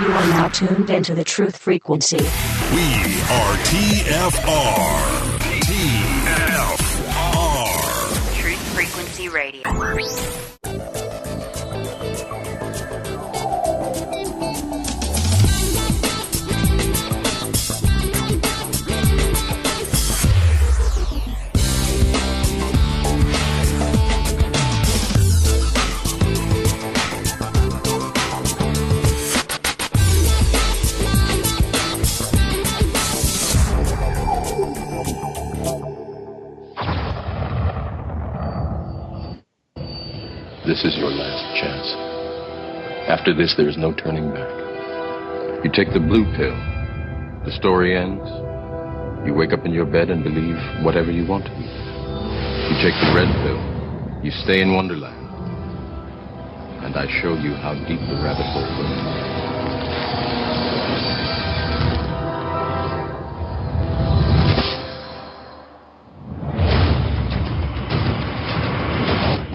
You are now tuned into the truth frequency. We are TFR. TFR. Truth Frequency Radio. This is your last chance. After this, there is no turning back. You take the blue pill. The story ends. You wake up in your bed and believe whatever you want to believe. You take the red pill. You stay in Wonderland. And I show you how deep the rabbit hole goes.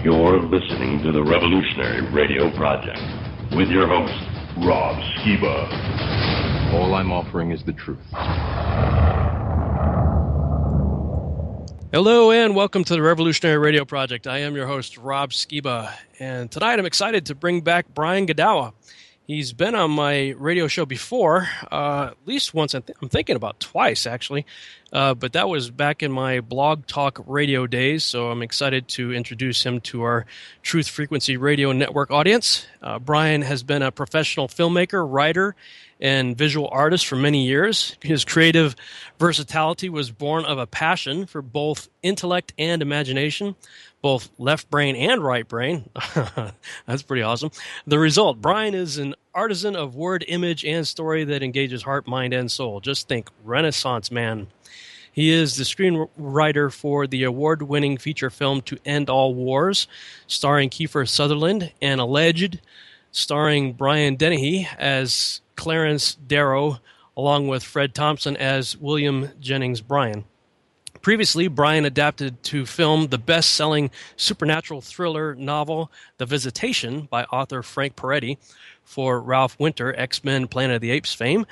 You're listening to the Revolutionary Radio Project with your host, Rob Skiba. All I'm offering is the truth. Hello and welcome to the Revolutionary Radio Project. I am your host, Rob Skiba, and tonight I'm excited to bring back Brian Godawa. He's been on my radio show before, at least once. I'm thinking about twice, actually. But that was back in my Blog Talk radio days, so I'm excited to introduce him to our Truth Frequency Radio Network audience. Brian has been a professional filmmaker, writer, and visual artist for many years. His creative versatility was born of a passion for both intellect and imagination, both left brain and right brain. That's pretty awesome. The result, Brian is an artisan of word, image, and story that engages heart, mind, and soul. Just think, Renaissance man. He is the screenwriter for the award-winning feature film To End All Wars, starring Kiefer Sutherland, and Alleged, starring Brian Dennehy as Clarence Darrow, along with Fred Thompson as William Jennings Bryan. Previously, Brian adapted to film the best-selling supernatural thriller novel The Visitation by author Frank Peretti for Ralph Winter, X-Men Planet of the Apes fame,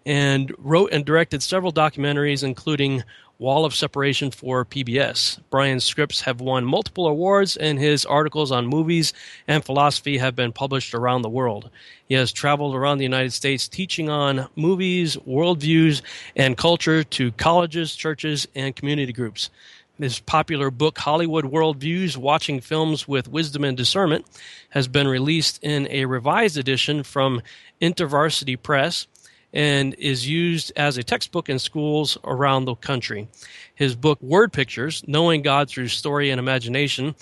and wrote and directed several documentaries, including Wall of Separation for PBS. Brian's scripts have won multiple awards, and his articles on movies and philosophy have been published around the world. He has traveled around the United States teaching on movies, worldviews, and culture to colleges, churches, and community groups. His popular book, Hollywood Worldviews, Watching Films with Wisdom and Discernment, has been released in a revised edition from InterVarsity Press and is used as a textbook in schools around the country. His book, Word Pictures, Knowing God Through Story and Imagination,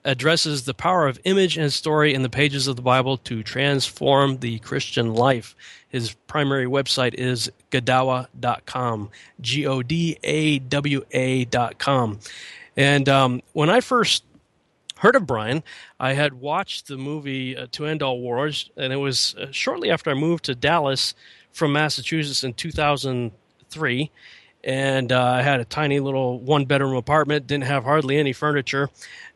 addresses the power of image and story in the pages of the Bible to transform the Christian life. His primary website is Godawa.com, Godawa.com. And when I first heard of Brian, I had watched the movie To End All Wars, and it was shortly after I moved to Dallas from Massachusetts in 2003. And I had a tiny little one-bedroom apartment, didn't have hardly any furniture,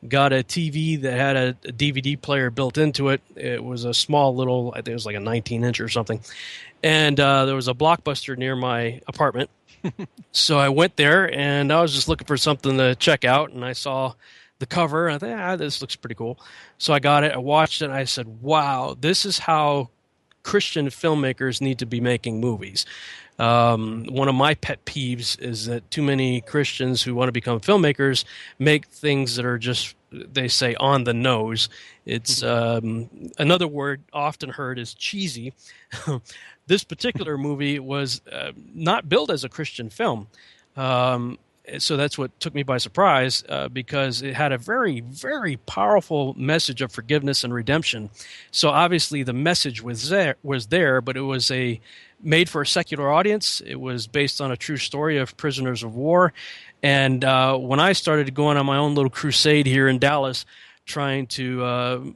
got a TV that had a DVD player built into it. It was a small little, I think it was like a 19-inch or something. And there was a Blockbuster near my apartment. So I went there, and I was just looking for something to check out, and I saw the cover, and I thought, this looks pretty cool. So I got it, I watched it, and I said, wow, this is how Christian filmmakers need to be making movies. One of my pet peeves is that too many Christians who want to become filmmakers make things that are just, they say, on the nose. It's another word often heard is cheesy. This particular movie was not billed as a Christian film. So that's what took me by surprise, because it had a very, very powerful message of forgiveness and redemption. So obviously the message was there, but it was made for a secular audience. It was based on a true story of prisoners of war. And when I started going on my own little crusade here in Dallas, trying to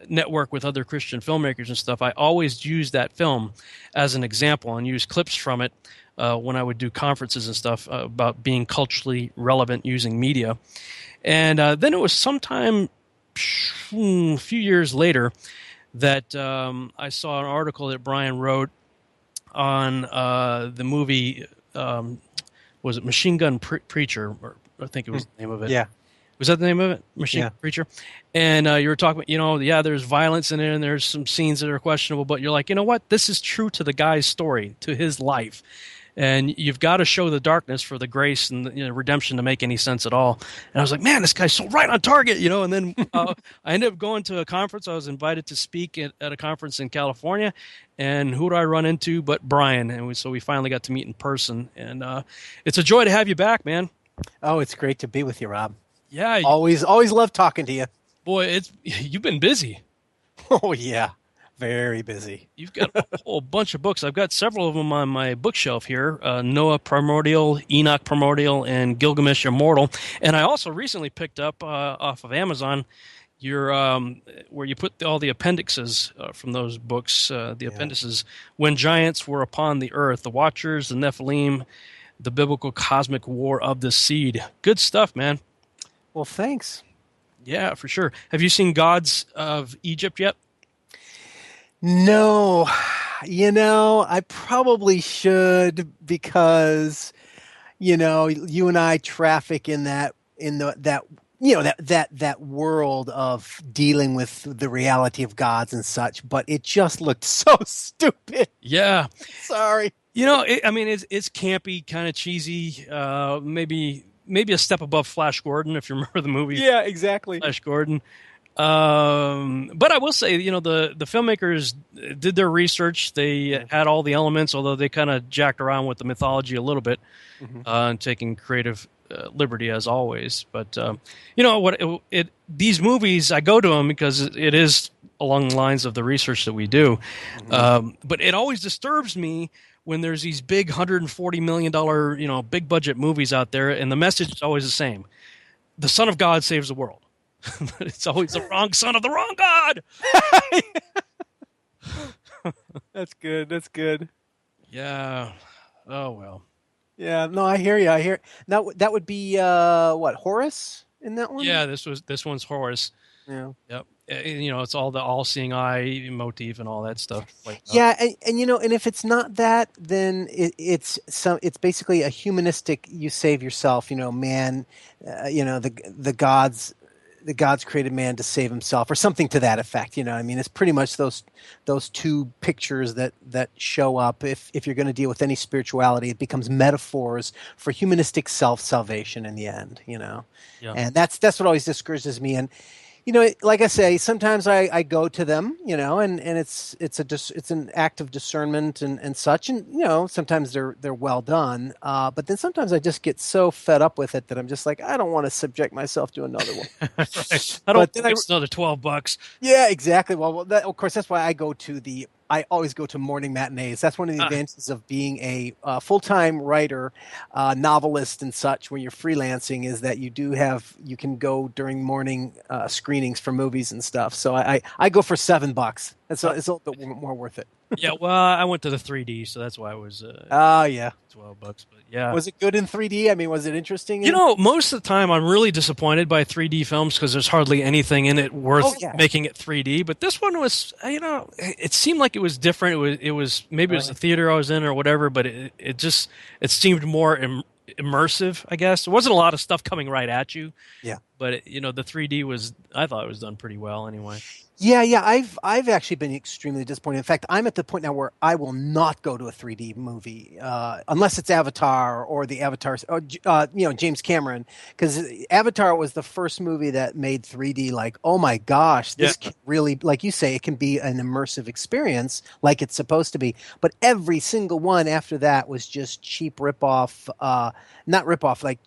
network with other Christian filmmakers and stuff, I always used that film as an example and used clips from it when I would do conferences and stuff about being culturally relevant using media. And then it was sometime a few years later that I saw an article that Brian wrote on the movie. Was it Machine Gun Preacher? Or I think it was the name of it. Yeah. Was that the name of it? Machine Gun Preacher? And you were talking about, there's violence in it and there's some scenes that are questionable, but you're like, you know what? This is true to the guy's story, to his life. And you've got to show the darkness for the grace and the redemption to make any sense at all. And I was like, man, this guy's so right on target, And then I ended up going to a conference. I was invited to speak at a conference in California. And who do I run into but Brian? And so we finally got to meet in person. And it's a joy to have you back, man. Oh, it's great to be with you, Rob. Yeah. Always love talking to you. Boy, you've been busy. Oh, yeah. Very busy. You've got a whole bunch of books. I've got several of them on my bookshelf here. Noah Primordial, Enoch Primordial, and Gilgamesh Immortal. And I also recently picked up off of Amazon your where you put all the appendixes from those books, the appendices, When Giants Were Upon the Earth, The Watchers, The Nephilim, The Biblical Cosmic War of the Seed. Good stuff, man. Well, thanks. Yeah, for sure. Have you seen Gods of Egypt yet? No, I probably should because, you and I traffic in that world of dealing with the reality of gods and such, but it just looked so stupid. Yeah. Sorry. It's campy, kind of cheesy, maybe a step above Flash Gordon, if you remember the movie. Yeah, exactly. Flash Gordon. But I will say, the filmmakers did their research. They had all the elements, although they kind of jacked around with the mythology a little bit, and taking creative liberty as always. But these movies, I go to them because it is along the lines of the research that we do. But it always disturbs me when there's these big $140 million, big budget movies out there, and the message is always the same: the Son of God saves the world. But it's always the wrong son of the wrong God. That's good. Yeah. Oh, well. Yeah, no, I hear you. Now that would be Horus in that one? Yeah, this one's Horus. Yeah. Yep. It's all the all-seeing eye motif and all that stuff. Yeah, and if it's not that, then it's basically a humanistic. You save yourself. Man. The gods created man to save himself, or something to that effect. It's pretty much those two pictures that show up. If you're going to deal with any spirituality, it becomes metaphors for humanistic self-salvation in the end. Yeah. And that's what always discourages me. And like I say, sometimes I go to them, and it's an act of discernment and such, and sometimes they're well done, but then sometimes I just get so fed up with it that I'm just like, I don't want to subject myself to another one. I don't think it's another $12. Yeah, exactly. Well, of course, that's why I always go to morning matinees. That's one of the advantages of being a full-time writer, novelist and such, when you're freelancing, is that you can go during morning screenings for movies and stuff. So I go for $7. It's a little bit more worth it. Yeah, well, I went to the 3D, so that's why it was yeah, $12. But yeah, was it good in 3D? Was it interesting? Most of the time I'm really disappointed by 3D films because there's hardly anything in it worth making it 3D. But this one was, it seemed like it was different. It was maybe it was the theater I was in or whatever, but it seemed more immersive, I guess. There wasn't a lot of stuff coming right at you. Yeah, but the 3D I thought it was done pretty well anyway. Yeah. I've actually been extremely disappointed. In fact, I'm at the point now where I will not go to a 3D movie unless it's Avatar or the Avatar, or James Cameron, because Avatar was the first movie that made 3D like, oh my gosh, this can really, like you say, it can be an immersive experience like it's supposed to be. But every single one after that was just cheap ripoff, not ripoff, like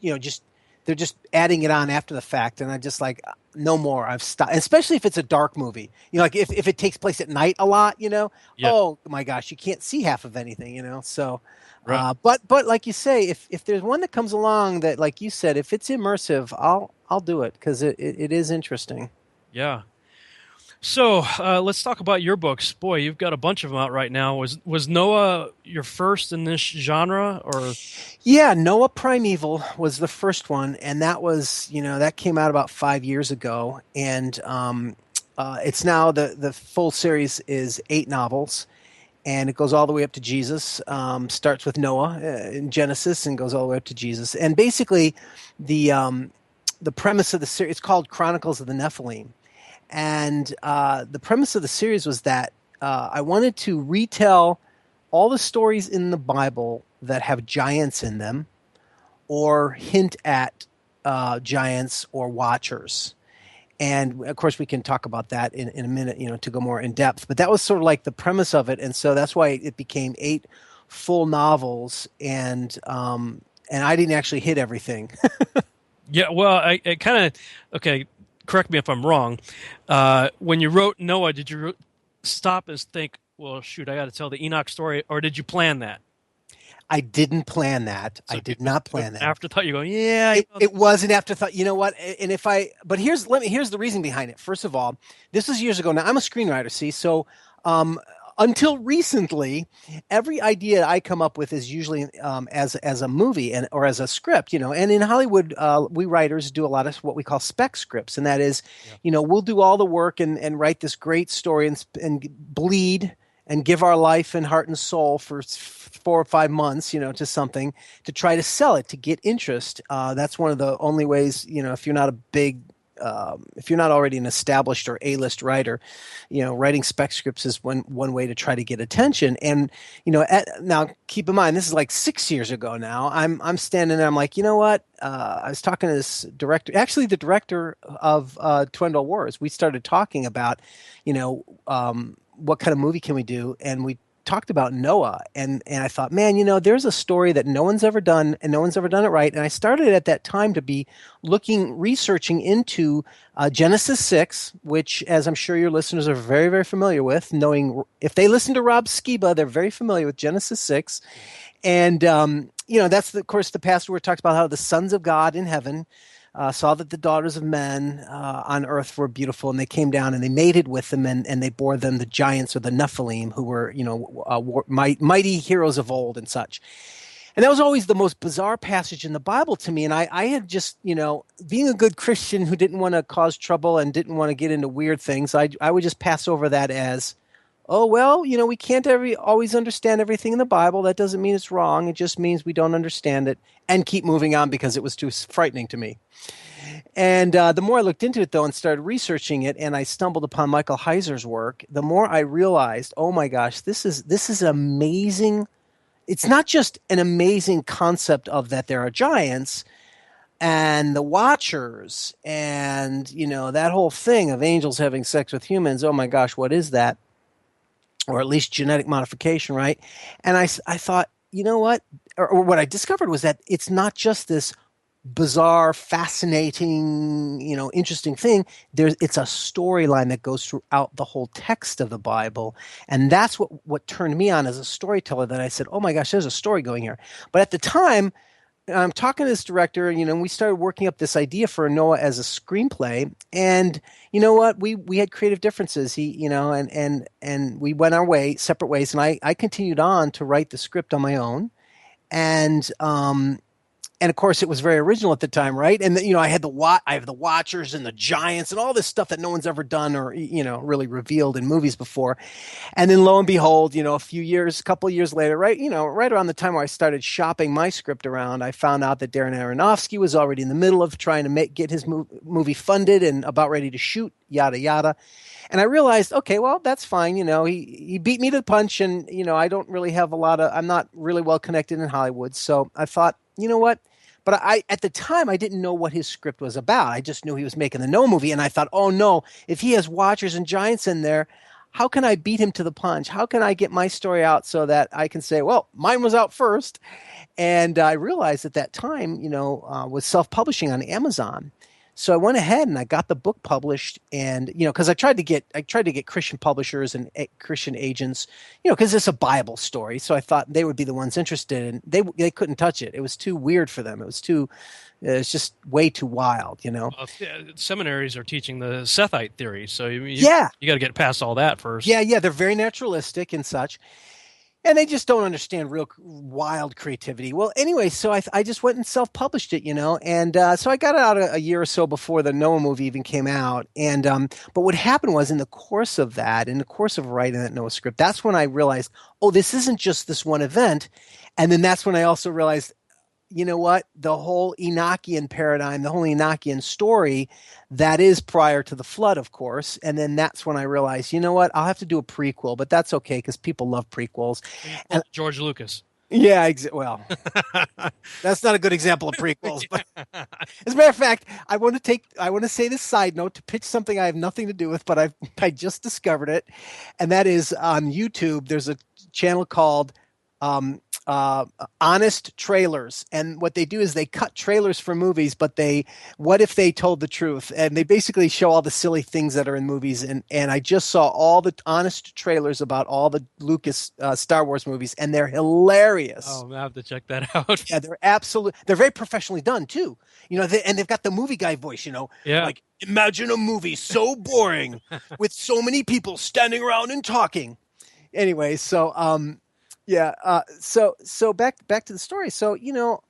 they're just adding it on after the fact, and I'm just like, no more. I've stopped. Especially if it's a dark movie, like if it takes place at night a lot, oh my gosh, you can't see half of anything, So, right. But like you say, if there's one that comes along that, like you said, if it's immersive, I'll do it because it is interesting. Yeah. So let's talk about your books. Boy, you've got a bunch of them out right now. Was Noah your first in this genre, or? Yeah, Noah Primeval was the first one, and that was that came out about 5 years ago, and it's now the full series is 8 novels, and it goes all the way up to Jesus. Starts with Noah in Genesis and goes all the way up to Jesus. And basically, the premise of the series, it's called Chronicles of the Nephilim. And the premise of the series was that I wanted to retell all the stories in the Bible that have giants in them or hint at giants or watchers. And of course, we can talk about that in a minute, to go more in depth. But that was sort of like the premise of it, and so that's why it became 8 full novels. And I didn't actually hit everything. Yeah, well, I kind of okay. Correct me if I'm wrong. When you wrote Noah, did you stop and think, "Well, shoot, I got to tell the Enoch story," or did you plan that? I didn't plan that. So I did not plan that. Afterthought, you go, yeah. It was an afterthought. You know what? And but here's the reason behind it. First of all, this was years ago. Now I'm a screenwriter. See, so until recently, every idea I come up with is usually as a movie or as a script. And in Hollywood, we writers do a lot of what we call spec scripts, and that is, we'll do all the work and write this great story and bleed and give our life and heart and soul for 4 or 5 months, to something to try to sell it, to get interest. That's one of the only ways, if you're not if you're not already an established or A-list writer, writing spec scripts is one way to try to get attention. And, now keep in mind, this is like 6 years ago now. I'm standing there, I'm like, you know what? I was talking to this director, actually the director of Twendell Wars. We started talking about, what kind of movie can we do? And we talked about Noah, and I thought, man, there's a story that no one's ever done, and no one's ever done it right. And I started at that time to be researching into Genesis 6, which, as I'm sure your listeners are very, very familiar with, knowing if they listen to Rob Skiba, they're very familiar with Genesis 6. And, that's, of course, the passage where it talks about how the sons of God in heaven saw that the daughters of men on earth were beautiful, and they came down and they mated with them, and they bore them the giants or the Nephilim, who were, mighty heroes of old and such. And that was always the most bizarre passage in the Bible to me. And I had just, being a good Christian who didn't want to cause trouble and didn't want to get into weird things, I would just pass over that as, oh, well, we can't always understand everything in the Bible. That doesn't mean it's wrong. It just means we don't understand it, and keep moving on because it was too frightening to me. And the more I looked into it, though, and started researching it, and I stumbled upon Michael Heiser's work, the more I realized, oh my gosh, this is amazing. It's not just an amazing concept of that there are giants and the Watchers and, that whole thing of angels having sex with humans. Oh my gosh, what is that? Or at least genetic modification, right? And I thought, you know what? Or what I discovered was that it's not just this bizarre, fascinating, interesting thing. It's a storyline that goes throughout the whole text of the Bible. And that's what turned me on as a storyteller, that I said, oh my gosh, there's a story going here. But at the time, I'm talking to this director, and we started working up this idea for Noah as a screenplay. And you know what? We had creative differences. And we went our separate ways. And I continued on to write the script on my own. And of course, it was very original at the time, right? And I have the Watchers and the giants and all this stuff that no one's ever done or really revealed in movies before. And then lo and behold, a couple of years later, right around the time where I started shopping my script around, I found out that Darren Aronofsky was already in the middle of trying to get his movie funded and about ready to shoot, yada yada. And I realized, okay, well, that's fine. He beat me to the punch, and I don't really have I'm not really well connected in Hollywood, so I thought, you know what? But at the time, I didn't know what his script was about. I just knew he was making the Noah movie, and I thought, oh no, if he has Watchers and giants in there, how can I beat him to the punch? How can I get my story out so that I can say, well, mine was out first? And I realized at that time, was self-publishing on Amazon. So I went ahead and I got the book published, and because I tried to get Christian publishers and Christian agents, because it's a Bible story. So I thought they would be the ones interested, and they couldn't touch it. It was too weird for them. It's just way too wild, Seminaries are teaching the Sethite theory, so you got to get past all that first. Yeah, they're very naturalistic and such. And they just don't understand real wild creativity. Well, anyway, so I just went and self-published it, and so I got it out a year or so before the Noah movie even came out. And but what happened was in the course of writing that Noah script, that's when I realized, oh, this isn't just this one event. And then that's when I also realized, you know what, the whole Enochian paradigm, the whole Enochian story, that is prior to the flood, of course. And then that's when I realized, you know what, I'll have to do a prequel, but that's okay because people love prequels. And George Lucas. Yeah, well, that's not a good example of prequels. But as a matter of fact, I want to say this side note to pitch something I have nothing to do with, but I just discovered it, and that is on YouTube. There's a channel called Honest Trailers, and what they do is they cut trailers for movies, but what if they told the truth, and they basically show all the silly things that are in movies, and I just saw all the honest trailers about all the Lucas Star Wars movies, and they're hilarious. Oh, I have to check that out. Yeah, they're very professionally done too, and they've got the movie guy voice, Yeah. like, imagine a movie so boring with so many people standing around and talking. Anyway, so so back to the story. So no,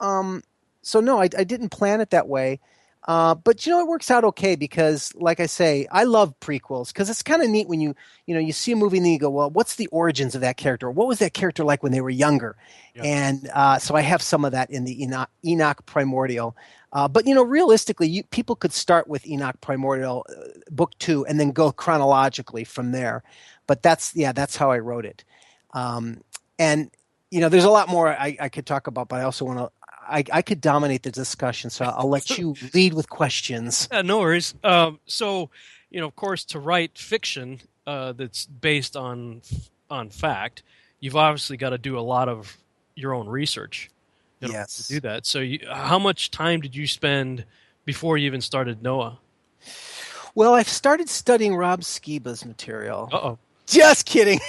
I didn't plan it that way, but it works out okay because, like I say, I love prequels because it's kind of neat when you see a movie and then you go, well, what's the origins of that character? What was that character like when they were younger? Yeah. And so I have some of that in the Enoch Primordial. But realistically, people could start with Enoch Primordial, book 2, and then go chronologically from there. But that's how I wrote it. And there's a lot more I could talk about, but I also want to. I could dominate the discussion, so I'll let you lead with questions. No worries. So, of course, to write fiction that's based on fact, you've obviously got to do a lot of your own research. Yes. To do that. So, how much time did you spend before you even started Noah? Well, I've started studying Rob Skiba's material. Uh-oh. Just kidding.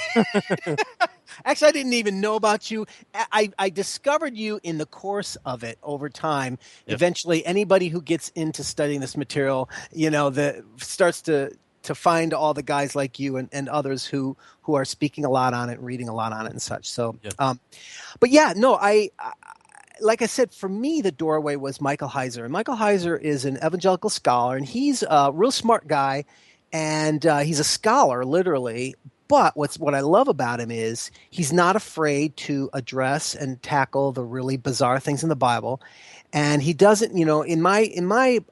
Actually, I didn't even know about you. I discovered you in the course of it over time. Yep. Eventually, anybody who gets into studying this material, starts to find all the guys like you and others who are speaking a lot on it, reading a lot on it and such. So, yep. But yeah, no, I like I said, for me, the doorway was Michael Heiser. And Michael Heiser is an evangelical scholar, and he's a real smart guy, and he's a scholar, literally. But what I love about him is he's not afraid to address and tackle the really bizarre things in the Bible, and he doesn't. In my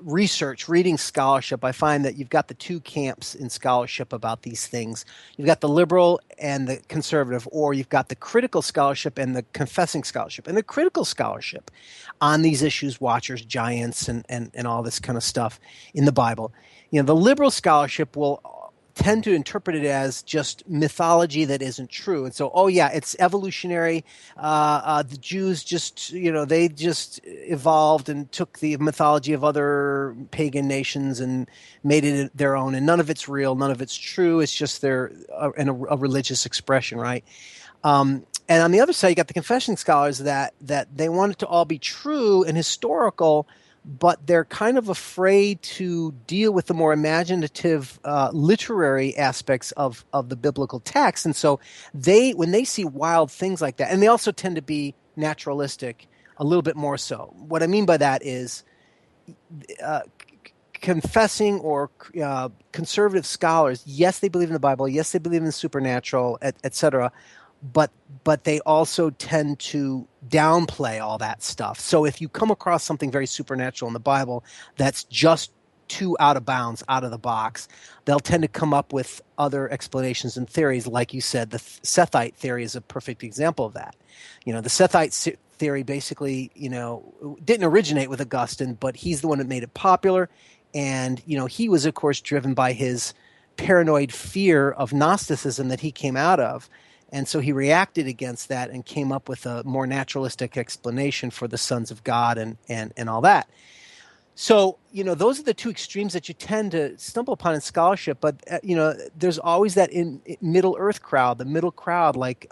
research, reading scholarship, I find that you've got the two camps in scholarship about these things. You've got the liberal and the conservative, or you've got the critical scholarship and the confessing scholarship. And the critical scholarship on these issues, watchers, giants, and all this kind of stuff in the Bible. The liberal scholarship will tend to interpret it as just mythology that isn't true. And so, it's evolutionary. The Jews just, they just evolved and took the mythology of other pagan nations and made it their own. And none of it's real. None of it's true. It's just a religious expression, right? And on the other side, you got the confession scholars that they want it to all be true and historical, but they're kind of afraid to deal with the more imaginative literary aspects of the biblical text. And so when they see wild things like that, and they also tend to be naturalistic a little bit more so. What I mean by that is confessing or conservative scholars, yes, they believe in the Bible, yes, they believe in the supernatural, et cetera, but they also tend to downplay all that stuff. So if you come across something very supernatural in the Bible that's just too out of bounds, out of the box, they'll tend to come up with other explanations and theories. Like you said, the Sethite theory is a perfect example of that. The Sethite theory basically, didn't originate with Augustine, but he's the one that made it popular. And, he was, of course, driven by his paranoid fear of Gnosticism that he came out of. And so he reacted against that and came up with a more naturalistic explanation for the sons of God and all that. So, those are the two extremes that you tend to stumble upon in scholarship. But, there's always that middle earth crowd, the middle crowd like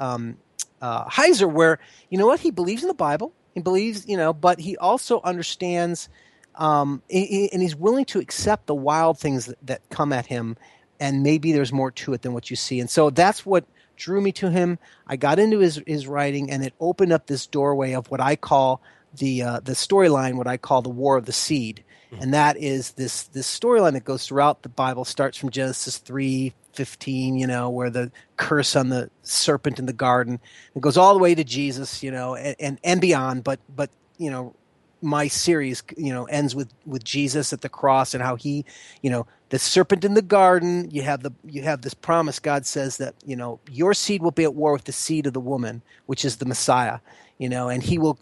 Heiser, where, he believes in the Bible. He believes, but he also understands and he's willing to accept the wild things that come at him. And maybe there's more to it than what you see. And so that's what drew me to him. I got into his writing, and it opened up this doorway of what I call the storyline, what I call the War of the Seed. And that is this storyline that goes throughout the Bible, starts from Genesis 3:15, where the curse on the serpent in the garden. It goes all the way to Jesus, and beyond. But my series, ends with Jesus at the cross and how he, the serpent in the garden. You have this promise. God says that your seed will be at war with the seed of the woman, which is the Messiah. And he will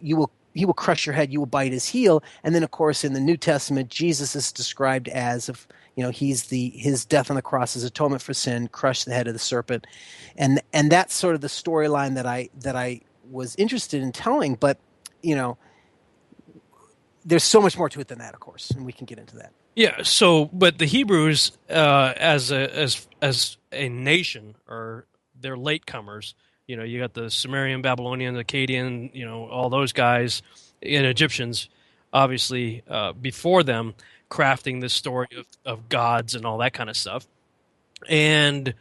crush your head, you will bite his heel. And then, of course, in the New Testament, Jesus is described as, his death on the cross is atonement for sin, crushed the head of the serpent. And that's sort of the storyline that I was interested in telling. But, there's so much more to it than that, of course, and we can get into that. Yeah. So, but the Hebrews, as a nation, they're latecomers. You got the Sumerian, Babylonian, Akkadian, all those guys, and Egyptians, obviously, before them, crafting this story of gods and all that kind of stuff. And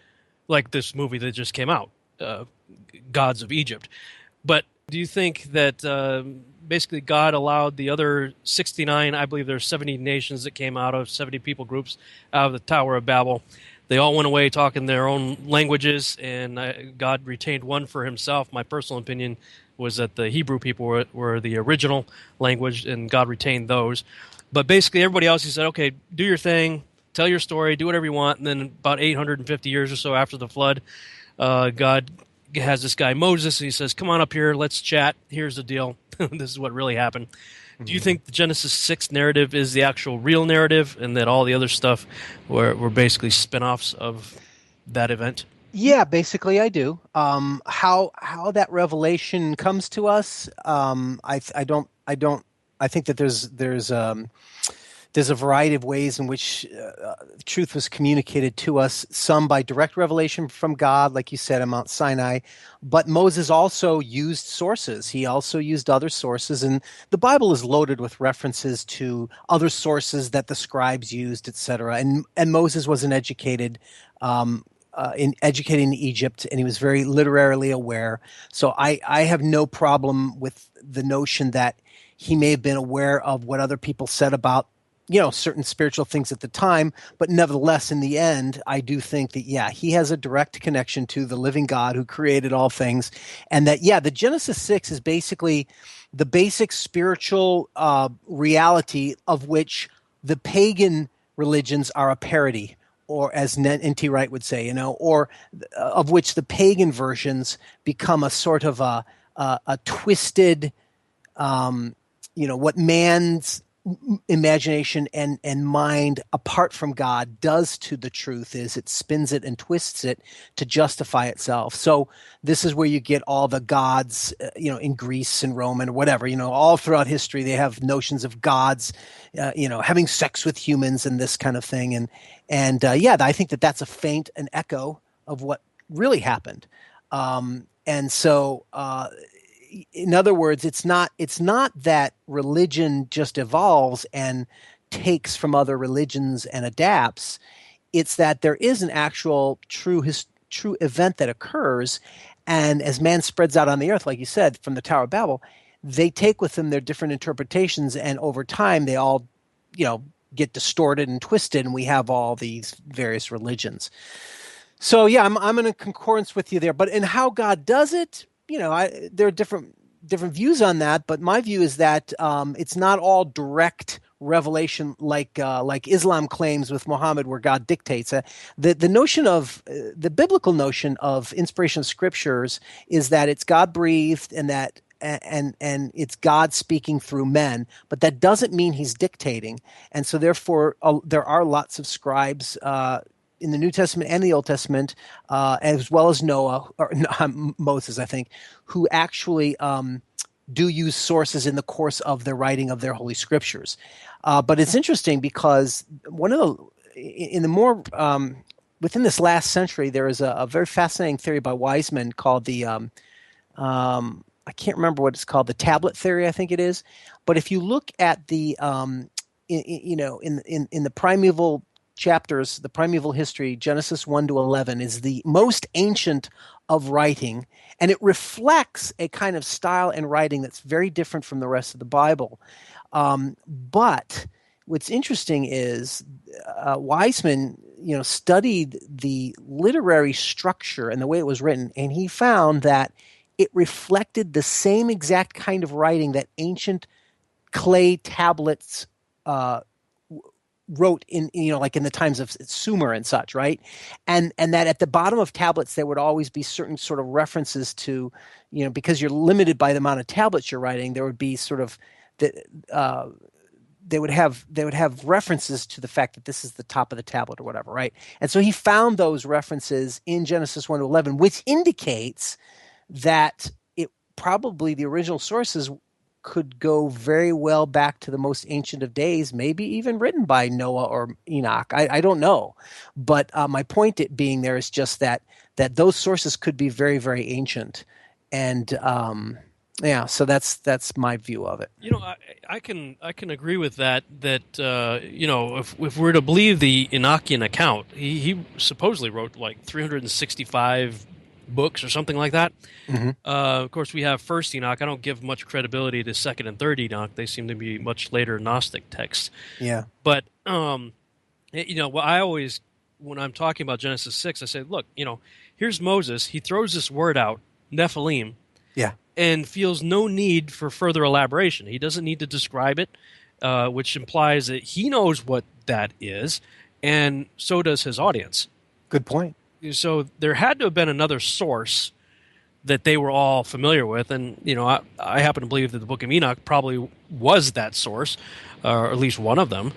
like this movie that just came out, Gods of Egypt. But do you think that basically God allowed the other 69, I believe there's 70 nations that came out of, 70 people groups out of the Tower of Babel, they all went away talking their own languages, and God retained one for himself? My personal opinion was that the Hebrew people were the original language, and God retained those. But basically everybody else, he said, okay, do your thing, tell your story, do whatever you want. And then about 850 years or so after the flood, God has this guy Moses, and he says, come on up here, let's chat. Here's the deal. This is what really happened. Do you think the Genesis 6 narrative is the actual real narrative, and that all the other stuff were basically spin-offs of that event? Yeah, basically I do. How that revelation comes to us, I think that there's a variety of ways in which truth was communicated to us, some by direct revelation from God, like you said, on Mount Sinai. But Moses also used sources. He also used other sources. And the Bible is loaded with references to other sources that the scribes used, etc. And Moses was educated in Egypt, and he was very literarily aware. So I have no problem with the notion that he may have been aware of what other people said about certain spiritual things at the time, but nevertheless, in the end, I do think that, he has a direct connection to the living God who created all things. And that, the Genesis 6 is basically the basic spiritual reality of which the pagan religions are a parody, or as N.T. Wright would say, or of which the pagan versions become a sort of a twisted, what man's imagination and mind apart from God does to the truth is it spins it and twists it to justify itself. So this is where you get all the gods, in Greece and Rome and whatever, all throughout history, they have notions of gods, having sex with humans and this kind of thing. And I think that that's an echo of what really happened. And so, in other words, it's not that religion just evolves and takes from other religions and adapts. It's that there is an actual true event that occurs, and as man spreads out on the earth, like you said, from the Tower of Babel, they take with them their different interpretations, and over time they all, get distorted and twisted, and we have all these various religions. So I'm in a concordance with you there. But in how God does it, there are different views on that, but my view is that it's not all direct revelation like Islam claims with Muhammad, where God dictates. The notion of the biblical notion of inspiration of scriptures is that it's God breathed and that and it's God speaking through men, but that doesn't mean he's dictating. And so therefore there are lots of scribes in the New Testament and the Old Testament, as well as Moses, I think, who actually do use sources in the course of the writing of their Holy Scriptures. But it's interesting because within this last century, there is a very fascinating theory by Wiseman called the I can't remember what it's called, the tablet theory, I think it is. But if you look at the in the primeval chapters, the primeval history, Genesis 1 to 11, is the most ancient of writing, and it reflects a kind of style and writing that's very different from the rest of the Bible. But what's interesting is Weisman, studied the literary structure and the way it was written, and he found that it reflected the same exact kind of writing that ancient clay tablets wrote in, like in the times of Sumer and such, right? And that at the bottom of tablets there would always be certain sort of references to, because you're limited by the amount of tablets you're writing, there would be sort of they would have references to the fact that this is the top of the tablet or whatever, right? And so he found those references in Genesis 1 to 11, which indicates that it probably the original sources could go very well back to the most ancient of days, maybe even written by Noah or Enoch. I don't know. But my point being there is just that those sources could be very, very ancient. And so that's my view of it. I can agree with that. If we're to believe the Enochian account, he supposedly wrote like 365 books or something like that. Mm-hmm. Of course, we have First Enoch. I don't give much credibility to Second and Third Enoch. They seem to be much later Gnostic texts. Yeah. But I always, when I'm talking about Genesis 6, I say, look, here's Moses. He throws this word out, Nephilim. Yeah. And feels no need for further elaboration. He doesn't need to describe it, which implies that he knows what that is, and so does his audience. Good point. So there had to have been another source that they were all familiar with, and I happen to believe that the Book of Enoch probably was that source, or at least one of them,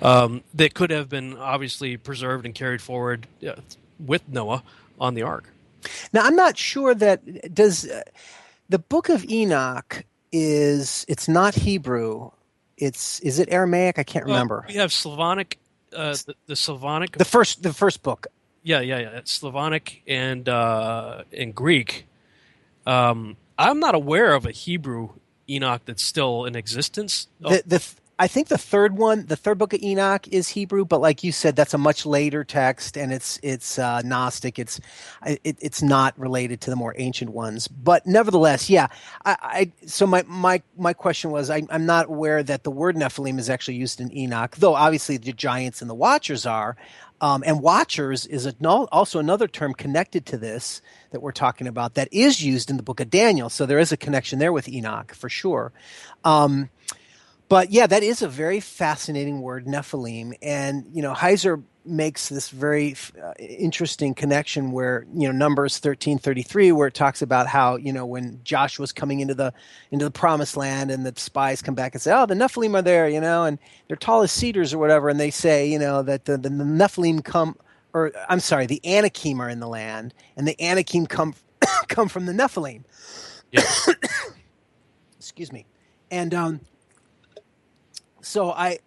that could have been obviously preserved and carried forward with Noah on the ark. Now, I'm not sure that does. The Book of Enoch it's not Hebrew. Is it Aramaic? I can't remember. We have Slavonic, the Slavonic. The first book. Yeah. It's Slavonic and Greek. I'm not aware of a Hebrew Enoch that's still in existence. I think the third book of Enoch is Hebrew, but like you said, that's a much later text, and it's Gnostic. It's not related to the more ancient ones, but nevertheless, yeah. So my question was, I'm not aware that the word Nephilim is actually used in Enoch, though obviously the giants and the Watchers are, and Watchers is also another term connected to this that we're talking about that is used in the book of Daniel. So there is a connection there with Enoch for sure. But yeah, that is a very fascinating word, Nephilim. And, Heiser makes this very interesting connection where, Numbers 13:33, where it talks about how, when Joshua's coming into the promised land and the spies come back and say, oh, the Nephilim are there, and they're tall as cedars or whatever. And they say, that the Nephilim the Anakim are in the land, and the Anakim come from the Nephilim. Yeah. Excuse me. And, so I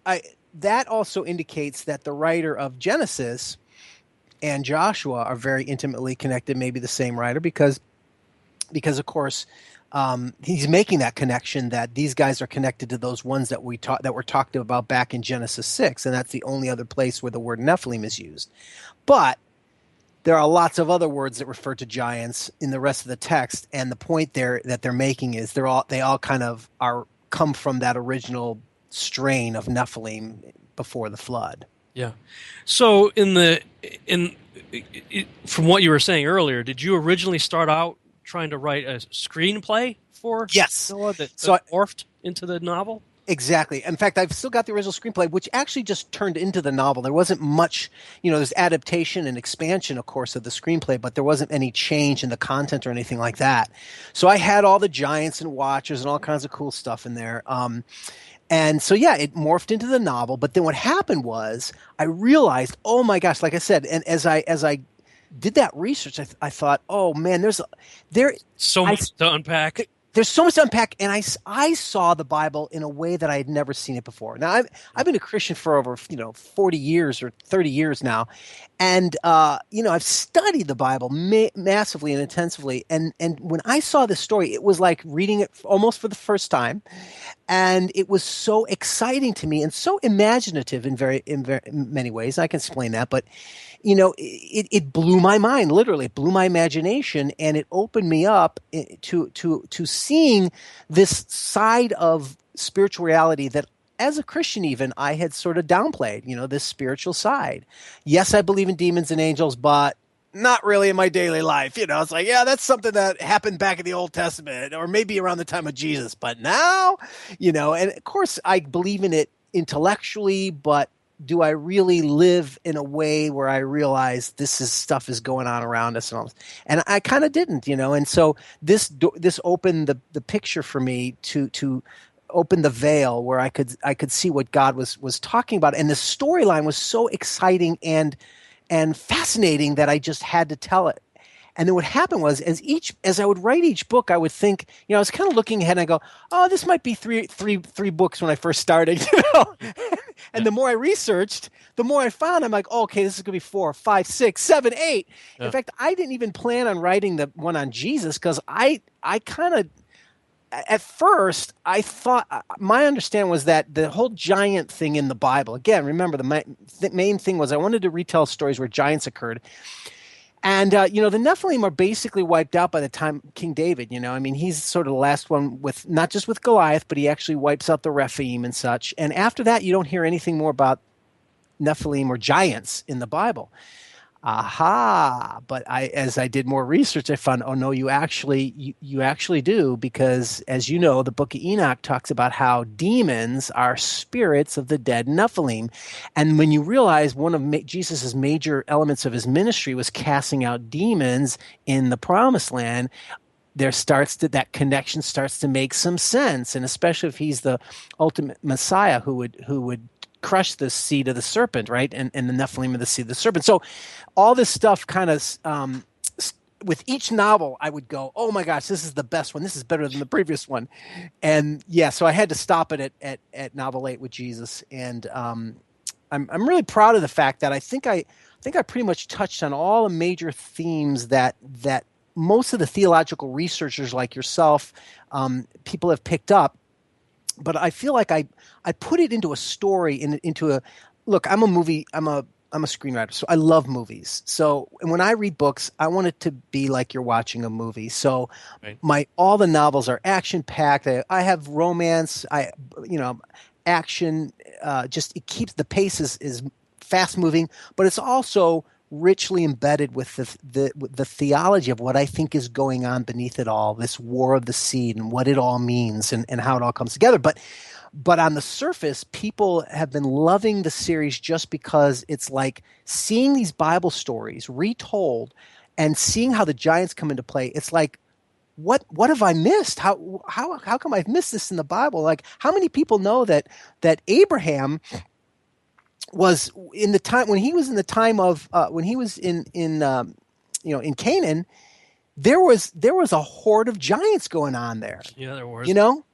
that also indicates that the writer of Genesis and Joshua are very intimately connected, maybe the same writer, because of course he's making that connection that these guys are connected to those ones that were talked about back in Genesis 6, and that's the only other place where the word Nephilim is used. But there are lots of other words that refer to giants in the rest of the text, and the point there that they're making is they all kind of come from that original strain of Nephilim before the flood. Yeah. So from what you were saying earlier, did you originally start out trying to write a screenplay for Noah that morphed into the novel? Exactly. In fact, I've still got the original screenplay, which actually just turned into the novel. There wasn't much, there's adaptation and expansion, of course, of the screenplay, but there wasn't any change in the content or anything like that. So I had all the giants and watchers and all kinds of cool stuff in there. And so, yeah, it morphed into the novel. But then what happened was I realized, oh my gosh, like I said, and as I did that research, I thought, oh man, there's so much to unpack. There's so much to unpack, and I saw the Bible in a way that I had never seen it before. Now, I've been a Christian for over 40 years or 30 years now, and I've studied the Bible massively and intensively. And when I saw this story, it was like reading it almost for the first time, and it was so exciting to me and so imaginative in very many ways. I can explain that, but it blew my mind, literally. It blew my imagination, and it opened me up to seeing this side of spiritual reality that, as a Christian even, I had sort of downplayed, this spiritual side. Yes, I believe in demons and angels, but not really in my daily life. It's like, yeah, that's something that happened back in the Old Testament or maybe around the time of Jesus. But now, and of course I believe in it intellectually, but do I really live in a way where I realize stuff is going on around us and all this? And I kind of didn't, and so this opened the picture for me to open the veil where I could see what God was talking about. And the storyline was so exciting and fascinating that I just had to tell it. And then what happened was, as I would write each book, I would think, I was kind of looking ahead and I go, oh, this might be three books when I first started, And the more I researched, the more I found. I'm like, oh, okay, this is going to be 4, 5, 6, 7, 8. Yeah. In fact, I didn't even plan on writing the one on Jesus because I kind of, at first, I thought, my understanding was that the whole giant thing in the Bible, again, remember, the main thing was I wanted to retell stories where giants occurred. And, the Nephilim are basically wiped out by the time King David, he's sort of the last one with, not just with Goliath, but he actually wipes out the Rephaim and such. And after that, you don't hear anything more about Nephilim or giants in the Bible. Aha! But as I did more research, I found, oh no, you actually do, because as you know, the book of Enoch talks about how demons are spirits of the dead Nephilim. And when you realize one of Jesus' major elements of his ministry was casting out demons in the Promised Land, that connection starts to make some sense. And especially if he's the ultimate Messiah who would crush the seed of the serpent, right? And the Nephilim of the seed of the serpent. So all this stuff kind of, with each novel, I would go, oh my gosh, this is the best one. This is better than the previous one. And yeah, so I had to stop it at novel 8 with Jesus. And I'm really proud of the fact that I think I pretty much touched on all the major themes that most of the theological researchers like yourself, people have picked up. But I feel like I put it into a story, look, I'm a screenwriter, so I love movies. So when I read books, I want it to be like you're watching a movie. So right. All the novels are action packed. I have romance, action, just it keeps the pace is fast moving, but it's also richly embedded with the theology of what I think is going on beneath it all, this war of the seed and what it all means and how it all comes together. But on the surface, people have been loving the series just because it's like seeing these Bible stories retold and seeing how the giants come into play. It's like, what have I missed? How come I've missed this in the Bible? Like, how many people know that Abraham was in the time when he was in the time of when he was in Canaan, there was a horde of giants going on there. Yeah, there was.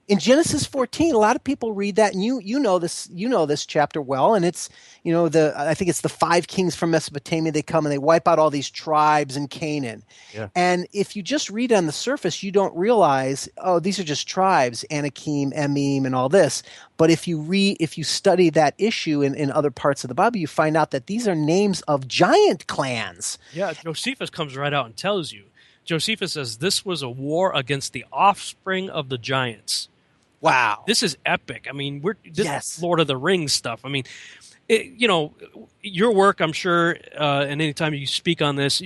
In Genesis 14, a lot of people read that, and you know this chapter well, and it's I think it's the 5 kings from Mesopotamia. They come and they wipe out all these tribes in Canaan. Yeah. And if you just read on the surface, you don't realize, oh, these are just tribes, Anakim, Emim, and all this. But if you study that issue in other parts of the Bible, you find out that these are names of giant clans. Yeah, Josephus comes right out and tells you. Josephus says this was a war against the offspring of the giants. Wow. This is epic. I mean, yes. Lord of the Rings stuff. I mean, your work, I'm sure, and anytime you speak on this,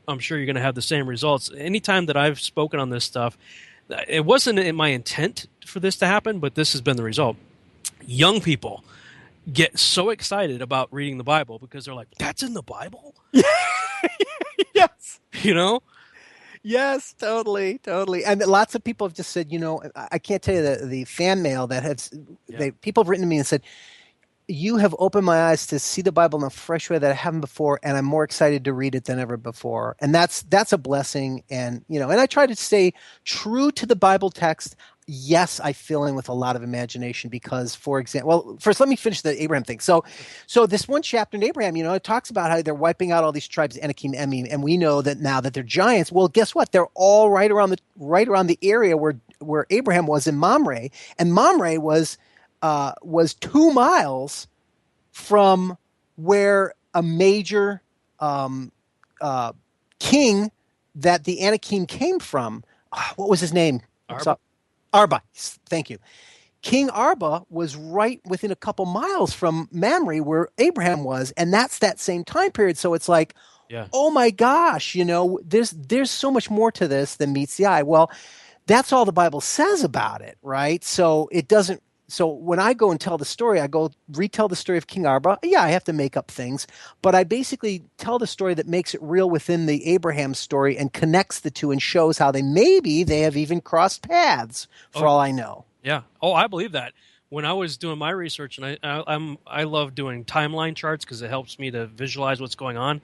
I'm sure you're going to have the same results. Anytime that I've spoken on this stuff, it wasn't in my intent for this to happen, but this has been the result. Young people get so excited about reading the Bible because they're like, that's in the Bible? Yes. Yes, totally. And lots of people have just said, I can't tell you the fan mail that people have written to me and said, you have opened my eyes to see the Bible in a fresh way that I haven't before, and I'm more excited to read it than ever before. And that's a blessing. And, and I try to stay true to the Bible text. Yes, I fill in with a lot of imagination because, for example, well, first let me finish the Abraham thing. So this one chapter in Abraham, it talks about how they're wiping out all these tribes, Anakim, Emim, and we know that now that they're giants. Well, guess what? They're all right around the area where Abraham was in Mamre, and Mamre was 2 miles from where a major king that the Anakim came from. What was his name? Arba. Arba. Thank you. King Arba was right within a couple miles from Mamre where Abraham was, and that's that same time period. So it's like, oh my gosh, there's so much more to this than meets the eye. Well, that's all the Bible says about it, right? So it doesn't. So when I go and tell the story, I go retell the story of King Arba. Yeah, I have to make up things, but I basically tell the story that makes it real within the Abraham story and connects the two and shows how they have even crossed paths for all I know. Yeah. Oh, I believe that. When I was doing my research, and I love doing timeline charts because it helps me to visualize what's going on,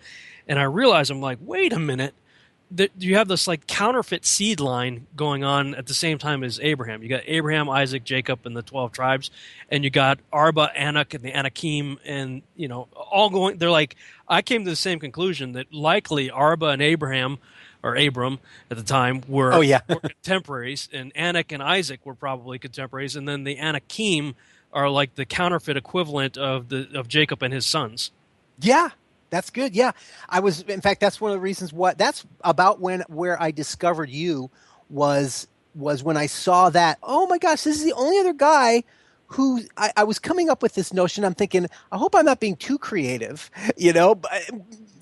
and I realized I'm like, wait a minute. You have this like counterfeit seed line going on at the same time as Abraham. You got Abraham, Isaac, Jacob, and the 12 tribes, and you got Arba, Enoch, and the Anakim, and all going. They're like, I came to the same conclusion that likely Arba and Abraham, or Abram at the time, were contemporaries, and Enoch and Isaac were probably contemporaries, and then the Anakim are like the counterfeit equivalent of Jacob and his sons. Yeah. That's good. Yeah. In fact, that's one of the reasons that's about where I discovered you was when I saw that, oh my gosh, this is the only other guy who I was coming up with this notion. I'm thinking, I hope I'm not being too creative,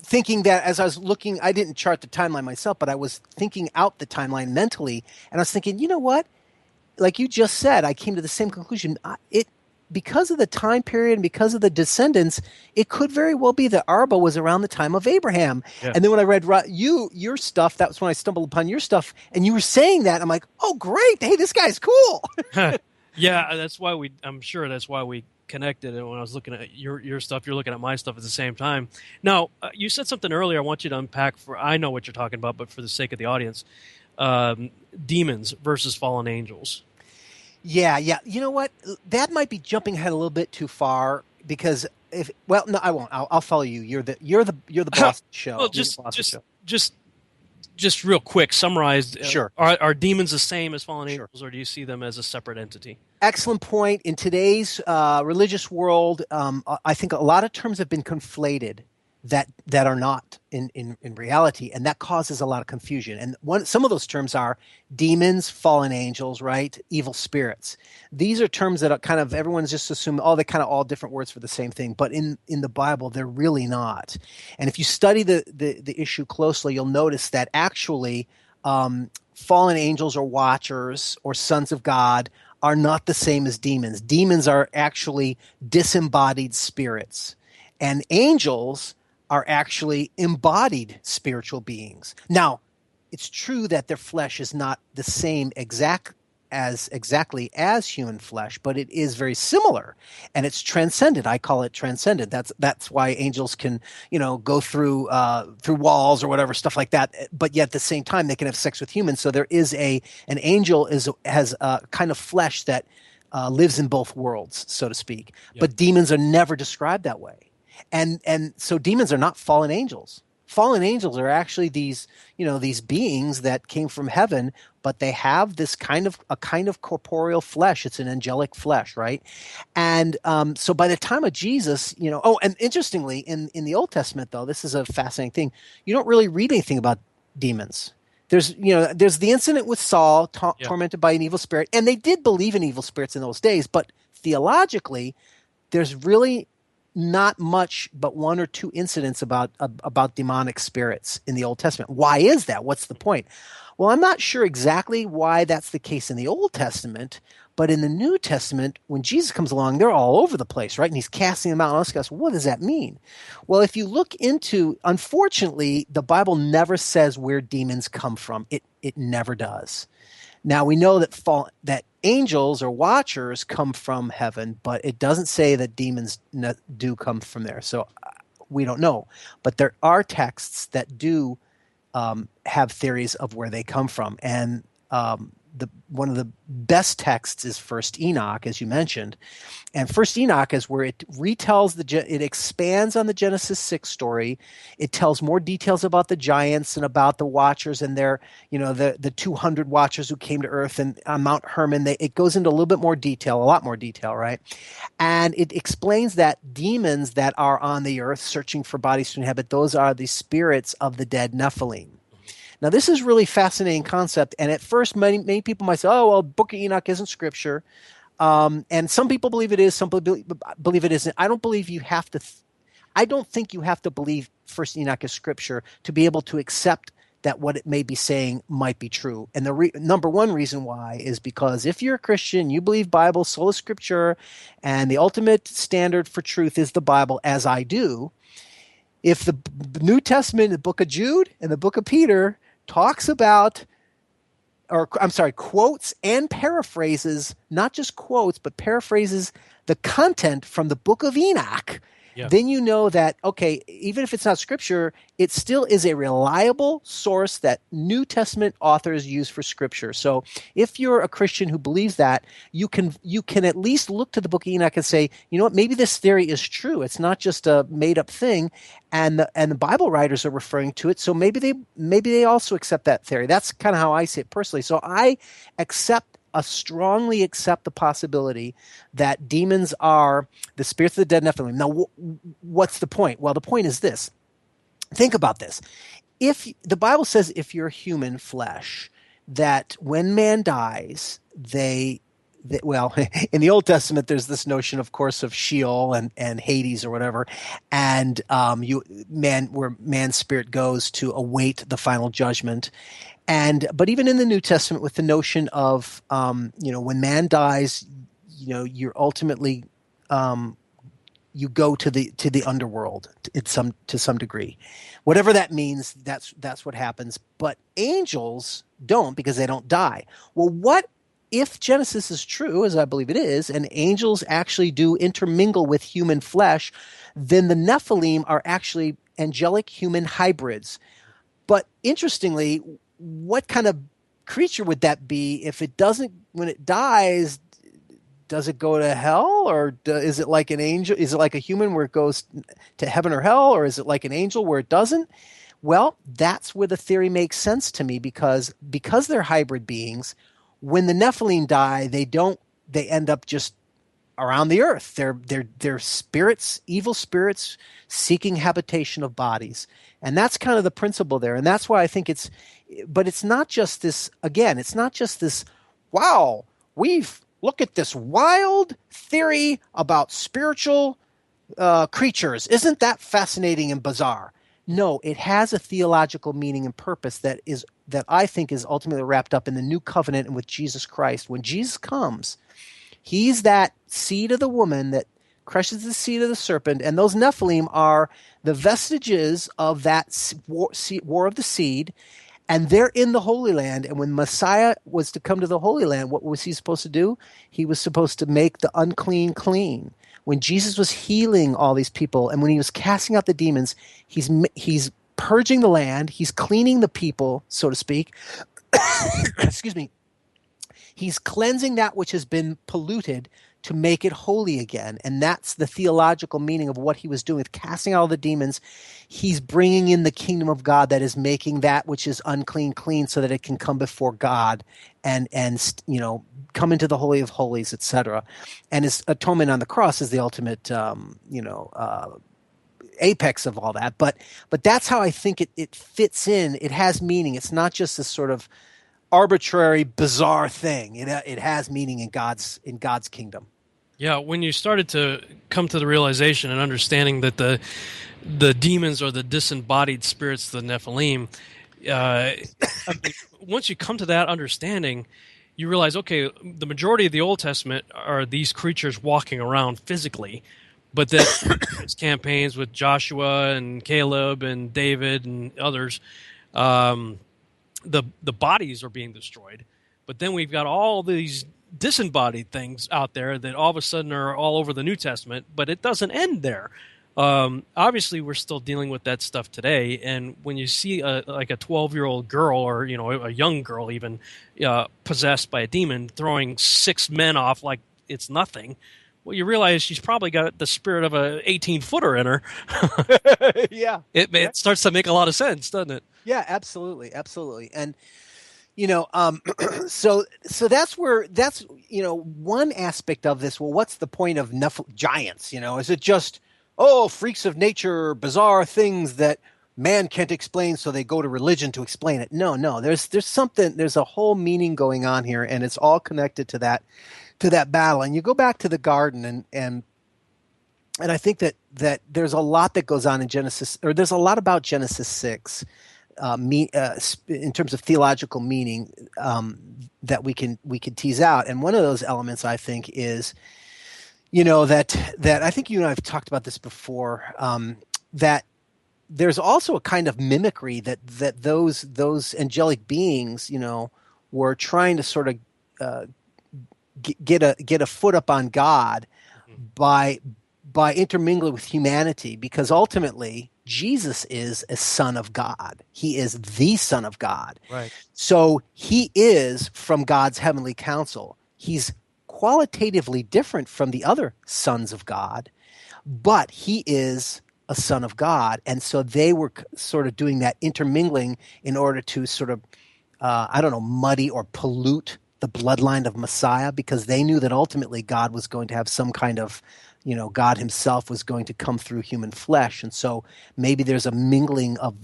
thinking that as I was looking, I didn't chart the timeline myself, but I was thinking out the timeline mentally. And I was thinking, you know what? Like you just said, I came to the same conclusion. Because of the time period and because of the descendants, it could very well be that Arba was around the time of Abraham. Yeah. And then when I read your stuff, that was when I stumbled upon your stuff, and you were saying that, I'm like, oh, great. Hey, this guy's cool. Yeah, I'm sure that's why we connected. And when I was looking at your stuff, you're looking at my stuff at the same time. Now, you said something earlier I want you to unpack I know what you're talking about, but for the sake of the audience, demons versus fallen angels. Yeah. You know what? That might be jumping ahead a little bit too far because no, I won't. I'll follow you. You're the boss of the show. Well, just real quick, summarized. Sure. Are demons the same as fallen angels, or do you see them as a separate entity? Excellent point. In today's religious world, I think a lot of terms have been conflated that are not in reality, and that causes a lot of confusion. And some of those terms are demons, fallen angels, right? Evil spirits. These are terms that are kind of everyone's just assuming, they're kind of all different words for the same thing. But in the Bible, they're really not. And if you study the issue closely, you'll notice that actually fallen angels or watchers or sons of God are not the same as demons. Demons are actually disembodied spirits, and angels are actually embodied spiritual beings. Now, it's true that their flesh is not the same exactly as human flesh, but it is very similar, and it's transcendent. I call it transcendent. That's why angels can, go through walls or whatever, stuff like that. But yet at the same time, they can have sex with humans. So there is an angel has a kind of flesh that lives in both worlds, so to speak. Yep. But demons are never described that way. And so demons are not fallen angels. Fallen angels are actually these beings that came from heaven, but they have this kind of corporeal flesh. It's an angelic flesh, right? And so by the time of Jesus, and interestingly, in the Old Testament, though, this is a fascinating thing. You don't really read anything about demons. There's the incident with Saul tormented by an evil spirit, and they did believe in evil spirits in those days, but theologically, there's really not much but one or two incidents about demonic spirits in the Old Testament. Why is that? What's the point? Well, I'm not sure exactly why that's the case in the Old Testament, but in the New Testament, when Jesus comes along, they're all over the place, right? And he's casting them out. And us guys, what does that mean? Well, if you look into, unfortunately, the Bible never says where demons come from. It never does. Now, we know that angels or watchers come from heaven, but it doesn't say that demons do come from there. So we don't know. But there are texts that do have theories of where they come from. And one of the best texts is First Enoch, as you mentioned, and First Enoch is where it retells it expands on the Genesis 6 story. It tells more details about the giants and about the Watchers and their, the 200 Watchers who came to Earth and on Mount Hermon. It goes into a little bit more detail, a lot more detail, right? And it explains that demons that are on the earth searching for bodies to inhabit, those are the spirits of the dead Nephilim. Now, this is really fascinating concept, and at first, many people might say, "Oh, well, Book of Enoch isn't scripture," and some people believe it is, some people believe it isn't. I don't believe you have to. I don't think you have to believe First Enoch is scripture to be able to accept that what it may be saying might be true. And the number one reason why is because if you're a Christian, you believe Bible, sola scriptura, and the ultimate standard for truth is the Bible, as I do. If the New Testament, the Book of Jude and the Book of Peter talks about, quotes and paraphrases, not just quotes, but paraphrases the content from the Book of Enoch, then you know that, okay, even if it's not scripture, it still is a reliable source that New Testament authors use for scripture. So if you're a Christian who believes that, you can at least look to the Book of Enoch and say, you know what, maybe this theory is true. It's not just a made-up thing, and the Bible writers are referring to it. So maybe they also accept that theory. That's kind of how I see it personally. So I strongly accept the possibility that demons are the spirits of the dead Nephilim. Now, what's the point? Well, the point is this. Think about this. If the Bible says if you're human flesh, that when man dies, in the Old Testament, there's this notion, of course, of Sheol and Hades or whatever, and where man's spirit goes to await the final judgment. But even in the New Testament, with the notion of when man dies, you're ultimately you go to the underworld to some degree, whatever that means. That's what happens. But angels don't, because they don't die. Well, what if Genesis is true, as I believe it is, and angels actually do intermingle with human flesh? Then the Nephilim are actually angelic human hybrids. But interestingly, what kind of creature would that be if it doesn't, when it dies, does it go to hell, or is it like an angel? Is it like a human where it goes to heaven or hell, or is it like an angel where it doesn't? Well, that's where the theory makes sense to me, because they're hybrid beings. When the Nephilim die, they end up just around the earth. They're spirits, evil spirits seeking habitation of bodies. And that's kind of the principle there. And that's why I think but it's not just this, again, it's not just this, wow, look at this wild theory about spiritual creatures. Isn't that fascinating and bizarre? No, it has a theological meaning and purpose that I think is ultimately wrapped up in the new covenant and with Jesus Christ. When Jesus comes, he's that seed of the woman that crushes the seed of the serpent, and those Nephilim are the vestiges of that war of the seed, and they're in the Holy Land. And when Messiah was to come to the Holy Land, what was he supposed to do? He was supposed to make the unclean clean. When Jesus was healing all these people, and when he was casting out the demons, he's purging the land, he's cleaning the people, so to speak. Excuse me. He's cleansing that which has been polluted to make it holy again. And that's the theological meaning of what he was doing with casting out all the demons. He's bringing in the kingdom of God that is making that which is unclean clean, so that it can come before God and come into the Holy of Holies, etc. And his atonement on the cross is the ultimate apex of all that. But that's how I think it fits in. It has meaning. It's not just this sort of arbitrary, bizarre thing. It has meaning in God's kingdom. Yeah, when you started to come to the realization and understanding that the demons are the disembodied spirits, the Nephilim, once you come to that understanding, you realize, okay, the majority of the Old Testament are these creatures walking around physically, but then there's campaigns with Joshua and Caleb and David and others. The bodies are being destroyed, but then we've got all these disembodied things out there that all of a sudden are all over the New Testament, but it doesn't end there. Obviously, we're still dealing with that stuff today. And when you see like a 12-year-old girl, or a young girl even, possessed by a demon, throwing 6 men off like it's nothing, well, you realize she's probably got the spirit of a 18-footer in her. Yeah. It starts to make a lot of sense, doesn't it? Yeah, absolutely, absolutely. And so that's one aspect of this. Well, what's the point of giants? Is it just freaks of nature, bizarre things that man can't explain, so they go to religion to explain it? No. There's something. There's a whole meaning going on here, and it's all connected to that battle. And you go back to the garden, and I think that there's a lot that goes on in Genesis, or there's a lot about Genesis 6. In terms of theological meaning, that we can tease out, and one of those elements, I think, is that I think you and I have talked about this before, that there's also a kind of mimicry that those angelic beings were trying to sort of get a foot up on God by intermingling with humanity, because ultimately Jesus is a son of God. He is the Son of God. Right. So he is from God's heavenly council. He's qualitatively different from the other sons of God, but he is a son of God. And so they were sort of doing that intermingling in order to sort of, muddy or pollute the bloodline of Messiah, because they knew that ultimately God was going to have some kind of, God himself was going to come through human flesh. And so maybe there's a mingling of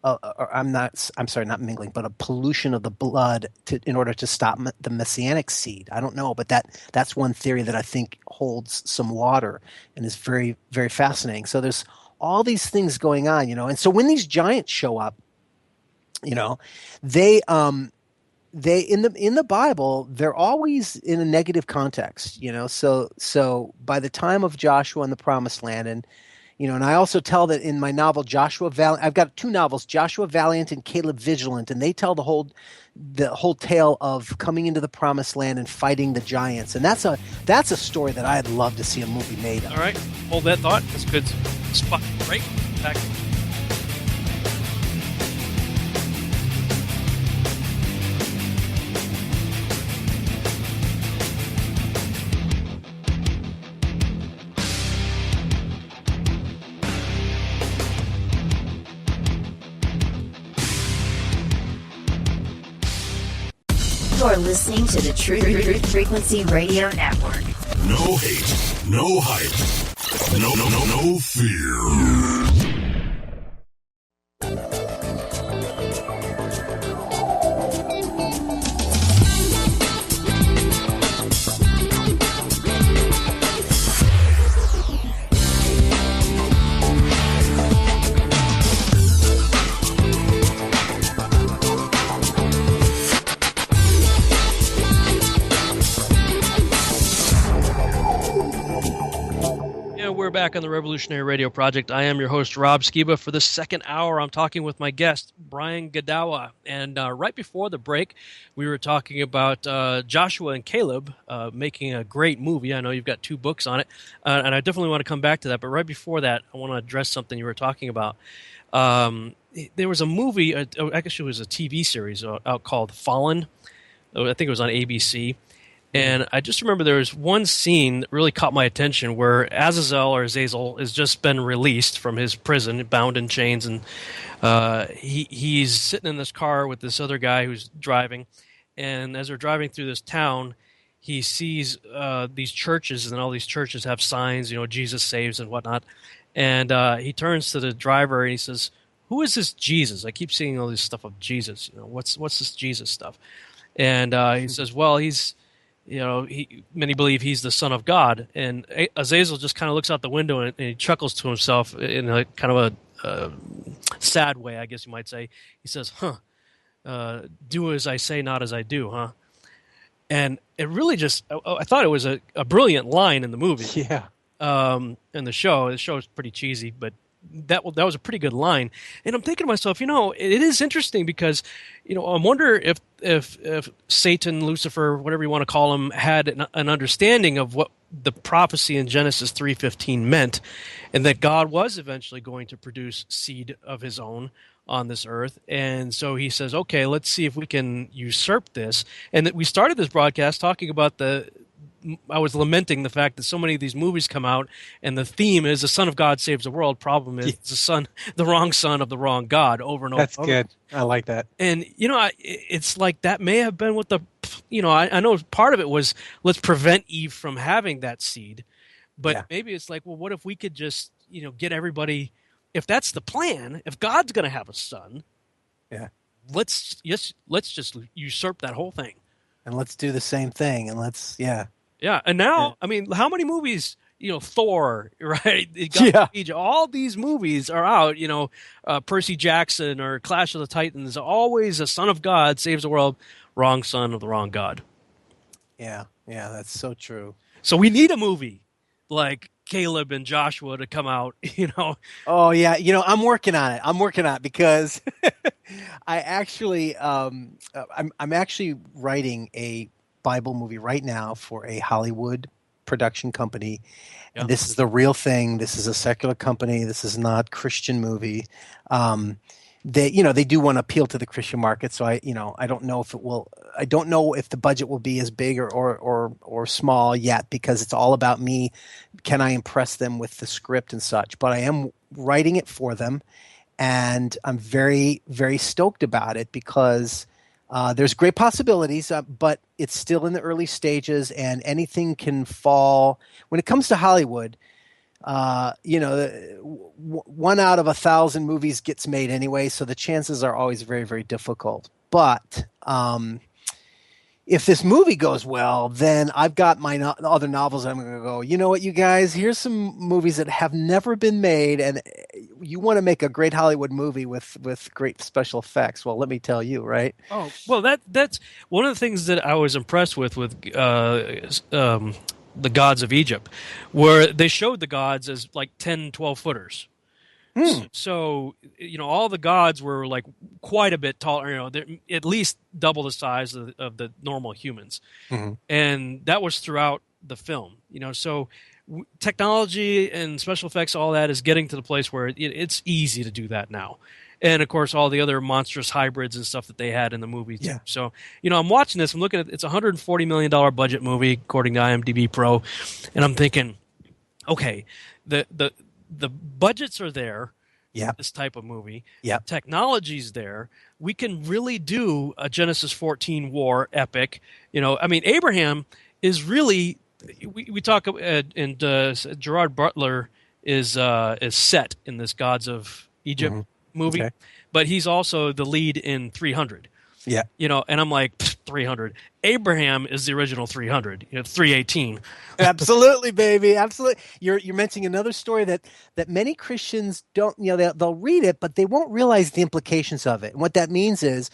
not mingling, but a pollution of the blood in order to stop the messianic seed. I don't know, but that's one theory that I think holds some water and is very, very fascinating. So there's all these things going on, and so when these giants show up, they in the Bible, they're always in a negative context, so by the time of Joshua and the Promised Land, and I also tell that in my novel Joshua Valiant, I've got 2 novels, Joshua Valiant and Caleb Vigilant, and they tell the whole tale of coming into the Promised Land and fighting the giants, and that's a story that I'd love to see a movie made of. All right, hold that thought. That's a good spot. Break back. You're listening to the Truth Frequency Radio Network. No hate, no hype, no fear. We're back on the Revolutionary Radio Project. I am your host, Rob Skiba. For the second hour, I'm talking with my guest, Brian Godawa. And right before the break, we were talking about Joshua and Caleb making a great movie. I know you've got 2 books on it, and I definitely want to come back to that. But right before that, I want to address something you were talking about. There was a movie, actually it was a TV series out called Fallen. I think it was on ABC. And I just remember there was one scene that really caught my attention where Azazel has just been released from his prison, bound in chains, and he's sitting in this car with this other guy who's driving. And as they're driving through this town, he sees these churches, and all these churches have signs, Jesus saves and whatnot. And he turns to the driver and he says, "Who is this Jesus? I keep seeing all this stuff of Jesus. What's this Jesus stuff?" And he says, "Well, he's..." many believe he's the Son of God. And Azazel just kind of looks out the window and he chuckles to himself in a kind of a sad way, I guess you might say. He says, "Do as I say, not as I do, huh?" And it really just, I thought it was a brilliant line in the movie. Yeah. In the show. The show is pretty cheesy, but that was a pretty good line. And I'm thinking to myself, it is interesting because, I wonder if Satan, Lucifer, whatever you want to call him, had an understanding of what the prophecy in Genesis 3:15 meant, and that God was eventually going to produce seed of his own on this earth. And so he says, okay, let's see if we can usurp this. And that we started this broadcast talking about I was lamenting the fact that so many of these movies come out and the theme is the Son of God saves the world. Problem is it's the wrong son of the wrong God over and over. That's good. I like that. And, it's like that may have been what I know part of it was let's prevent Eve from having that seed. But maybe it's like, well, what if we could just, get everybody, if that's the plan, if God's going to have a son, let's just usurp that whole thing. And let's do the same thing. And let's, Yeah, and now, I mean, how many movies, Thor, right? All these movies are out, Percy Jackson or Clash of the Titans, always a son of God saves the world, wrong son of the wrong God. Yeah, that's so true. So we need a movie like Caleb and Joshua to come out, Oh, yeah, I'm working on it because I actually, I'm actually writing a Bible movie right now for a Hollywood production company. And this is the real thing. This is a secular company. This is not Christian movie. They do want to appeal to the Christian market. So I don't know if I don't know if the budget will be as big or small yet, because it's all about me. Can I impress them with the script and such? But I am writing it for them, and I'm very, very stoked about it because there's great possibilities, but it's still in the early stages, and anything can fall. When it comes to Hollywood, 1 out of 1,000 movies gets made anyway, so the chances are always very, very difficult. But if this movie goes well, then I've got my other novels. I'm going to go, you know what, you guys, here's some movies that have never been made, and you want to make a great Hollywood movie with great special effects. Well, let me tell you, right? Oh, well, that's one of the things that I was impressed with the gods of Egypt, where they showed the gods as like 10, 12 footers. So, all the gods were like quite a bit taller, they're at least double the size of the normal humans. Mm-hmm. And that was throughout the film, so technology and special effects, all that is getting to the place where it's easy to do that now. And of course, all the other monstrous hybrids and stuff that they had in the movie too. Yeah. So, I'm watching this, I'm looking at, it's a $140 million budget movie according to IMDb Pro. And I'm thinking, okay, the budgets are there. Yeah. This type of movie. Yeah. Technology's there. We can really do a Genesis 14 war epic. Abraham is really, we talk, and Gerard Butler is set in this Gods of Egypt movie, but he's also the lead in 300. Yeah. And I'm like, 300. Abraham is the original 300, 318. Absolutely, baby. Absolutely. You're mentioning another story that many Christians don't, they'll read it, but they won't realize the implications of it. And what that means is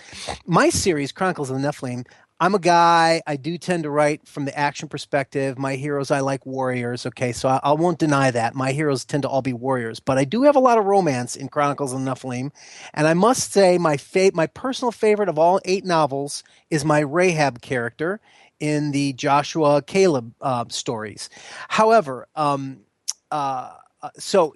my series, Chronicles of the Nephilim, I'm a guy, I do tend to write from the action perspective. My heroes, I like warriors. Okay, so I won't deny that. My heroes tend to all be warriors. But I do have a lot of romance in Chronicles of the Nephilim. And I must say my personal favorite of all 8 novels is my Rahab character in the Joshua Caleb stories. However, so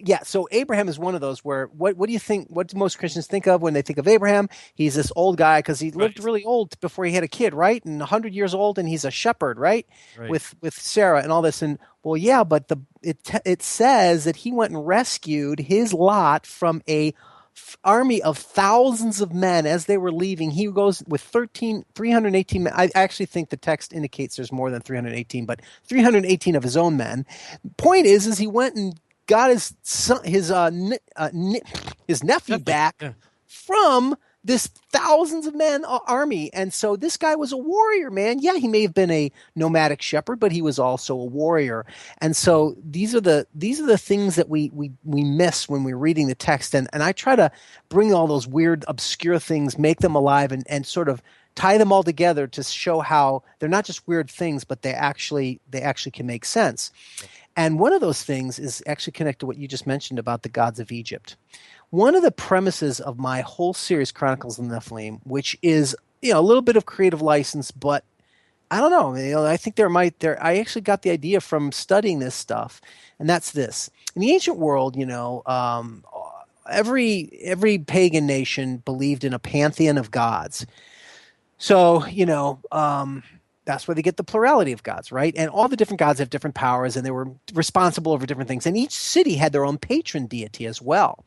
Abraham is one of those where what do you think? What do most Christians think of when they think of Abraham? He's this old guy because he lived really old before he had a kid, right? And 100 years old, and he's a shepherd, right? With Sarah and all this. And well, yeah, but it says that he went and rescued his lot from a army of thousands of men as they were leaving. He goes with 318 men. I actually think the text indicates there's more than 318, but 318 of his own men. Point is he went and got his nephew back from this thousands of men army. And so this guy was a warrior, man. Yeah, he may have been a nomadic shepherd, but he was also a warrior. And so these are the things that we miss when we're reading the text. And I try to bring all those weird, obscure things, make them alive, and sort of tie them all together to show how they're not just weird things, but they actually can make sense. And one of those things is actually connected to what you just mentioned about the gods of Egypt. One of the premises of my whole series, Chronicles of the Nephilim, which is a little bit of creative license, but I don't know. I think I actually got the idea from studying this stuff, and that's this. In the ancient world, every pagan nation believed in a pantheon of gods. So, that's where they get the plurality of gods, right? And all the different gods have different powers, and they were responsible over different things. And each city had their own patron deity as well.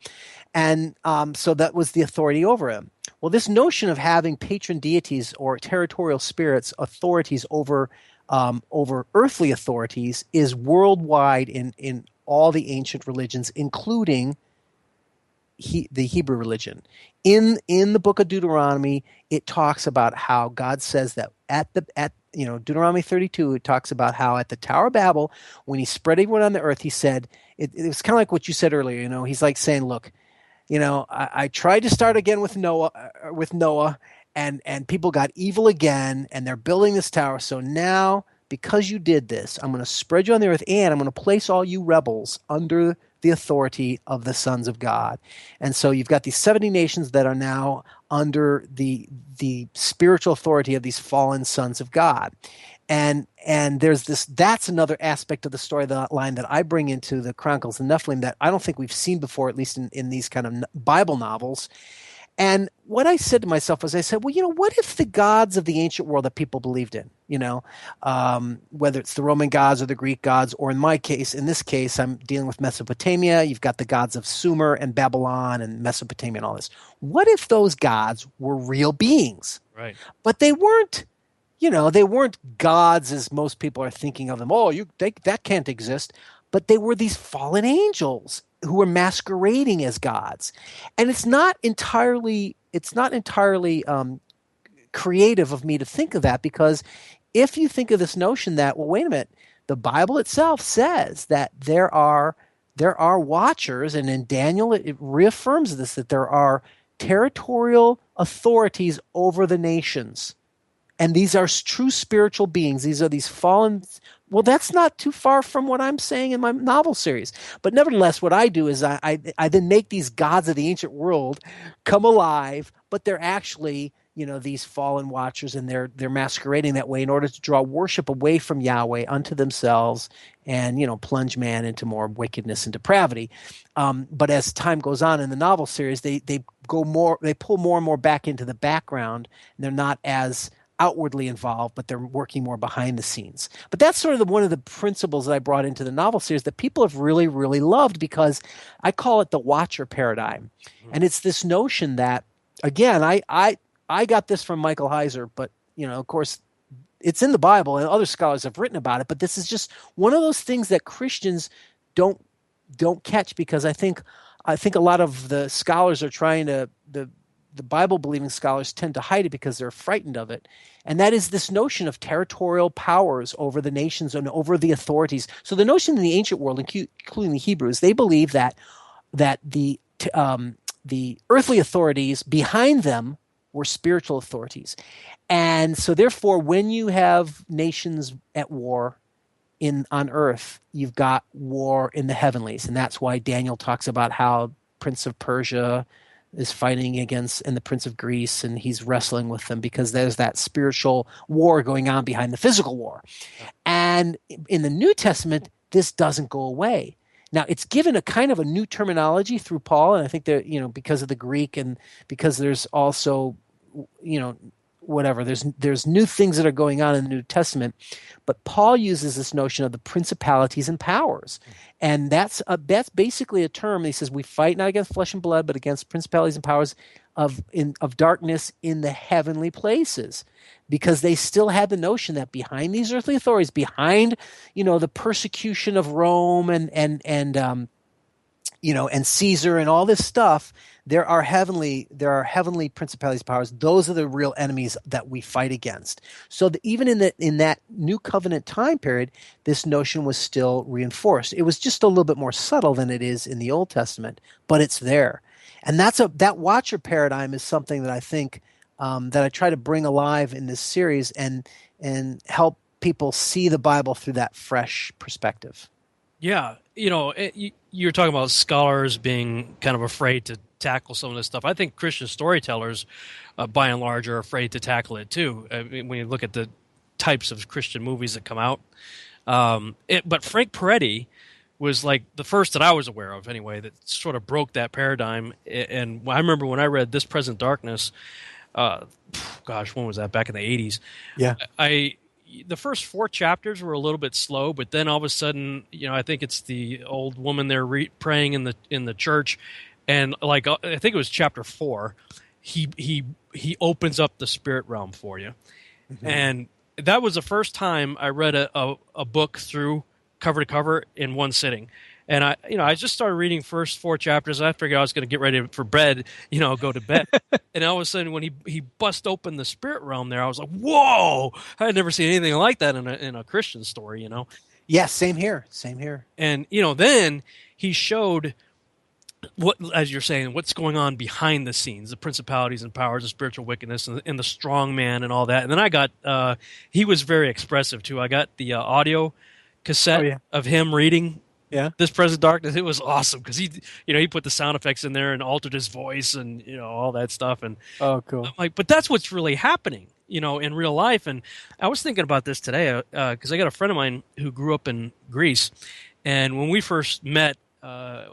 And so that was the authority over him. Well, this notion of having patron deities or territorial spirits, authorities over earthly authorities, is worldwide in all the ancient religions, including the Hebrew religion. In the book of Deuteronomy, it talks about how God says that at Deuteronomy 32, it talks about how at the Tower of Babel, when he spread everyone on the earth, he said, it was kind of like what you said earlier, he's like saying, look, I tried to start again with Noah, and people got evil again, and they're building this tower. So now, because you did this, I'm going to spread you on the earth, and I'm going to place all you rebels under the authority of the sons of God. And so you've got these 70 nations that are now under the spiritual authority of these fallen sons of God. And there's that's another aspect of the storyline that I bring into the Chronicles of the Nephilim that I don't think we've seen before, at least in these kind of Bible novels. And what I said to myself was, well, what if the gods of the ancient world that people believed in, whether it's the Roman gods or the Greek gods, or in this case, I'm dealing with Mesopotamia. You've got the gods of Sumer and Babylon and Mesopotamia and all this. What if those gods were real beings? Right. But they weren't. They weren't gods as most people are thinking of them. Oh, that can't exist. But they were these fallen angels who were masquerading as gods. And it's not entirely creative of me to think of that, because if you think of this notion that, well, wait a minute, the Bible itself says that there are watchers, and in Daniel it reaffirms this, that there are territorial authorities over the nations. And these are true spiritual beings. These are these fallen. Well, that's not too far from what I'm saying in my novel series. But nevertheless, what I do is I then make these gods of the ancient world come alive, but they're actually, these fallen watchers, and they're masquerading that way in order to draw worship away from Yahweh unto themselves and, plunge man into more wickedness and depravity. But as time goes on in the novel series, they pull more and more back into the background, and they're not as outwardly involved, but they're working more behind the scenes. But that's sort of one of the principles that I brought into the novel series that people have really, really loved, because I call it the watcher paradigm. Mm-hmm. And it's this notion that, again, I got this from Michael Heiser, but, of course, it's in the Bible and other scholars have written about it, but this is just one of those things that Christians don't catch, because I think a lot of the scholars are trying to, the Bible-believing scholars tend to hide it because they're frightened of it. And that is this notion of territorial powers over the nations and over the authorities. So the notion in the ancient world, including the Hebrews, they believe that the earthly authorities behind them were spiritual authorities. And so therefore, when you have nations at war on earth, you've got war in the heavenlies. And that's why Daniel talks about how Prince of Persia is fighting against, and the Prince of Greece, and he's wrestling with them, because there's that spiritual war going on behind the physical war. And in the New Testament, this doesn't go away. Now, it's given a kind of a new terminology through Paul, and I think that, because of the Greek, and because there's also, there's new things that are going on in the New Testament. But Paul uses this notion of the principalities and powers. And that's basically a term. He says, we fight not against flesh and blood, but against principalities and powers of darkness in the heavenly places. Because they still had the notion that behind these earthly authorities, behind, the persecution of Rome and Caesar and all this stuff, there are heavenly principalities and powers. Those are the real enemies that we fight against. So even in that New Covenant time period, this notion was still reinforced. It was just a little bit more subtle than it is in the Old Testament, but it's there. And that watcher paradigm is something that I think that I try to bring alive in this series and help people see the Bible through that fresh perspective. Yeah, you're talking about scholars being kind of afraid to tackle some of this stuff. I think Christian storytellers, by and large, are afraid to tackle it too. I mean, when you look at the types of Christian movies that come out, but Frank Peretti was like the first that I was aware of, anyway, that sort of broke that paradigm. And I remember when I read This Present Darkness, when was that? Back in the 80s. Yeah. The first 4 chapters were a little bit slow, but then all of a sudden, I think it's the old woman there praying in the church, and I think it was chapter 4, he opens up the spirit realm for you, and that was the first time I read a book through cover to cover in one sitting. And I just started reading first 4 chapters. And I figured I was going to get ready for bed, go to bed. And all of a sudden, when he bust open the spirit realm there, I was like, "Whoa!" I had never seen anything like that in a Christian story, Yeah, same here. And then he showed what, as you're saying, what's going on behind the scenes, the principalities and powers of spiritual wickedness, and the strong man and all that. And then I got he was very expressive too. I got the audio cassette of him reading. Yeah, This Present Darkness. It was awesome because he put the sound effects in there and altered his voice and all that stuff. And oh, cool. I'm like, but that's what's really happening, in real life. And I was thinking about this today because I got a friend of mine who grew up in Greece, and when we first met,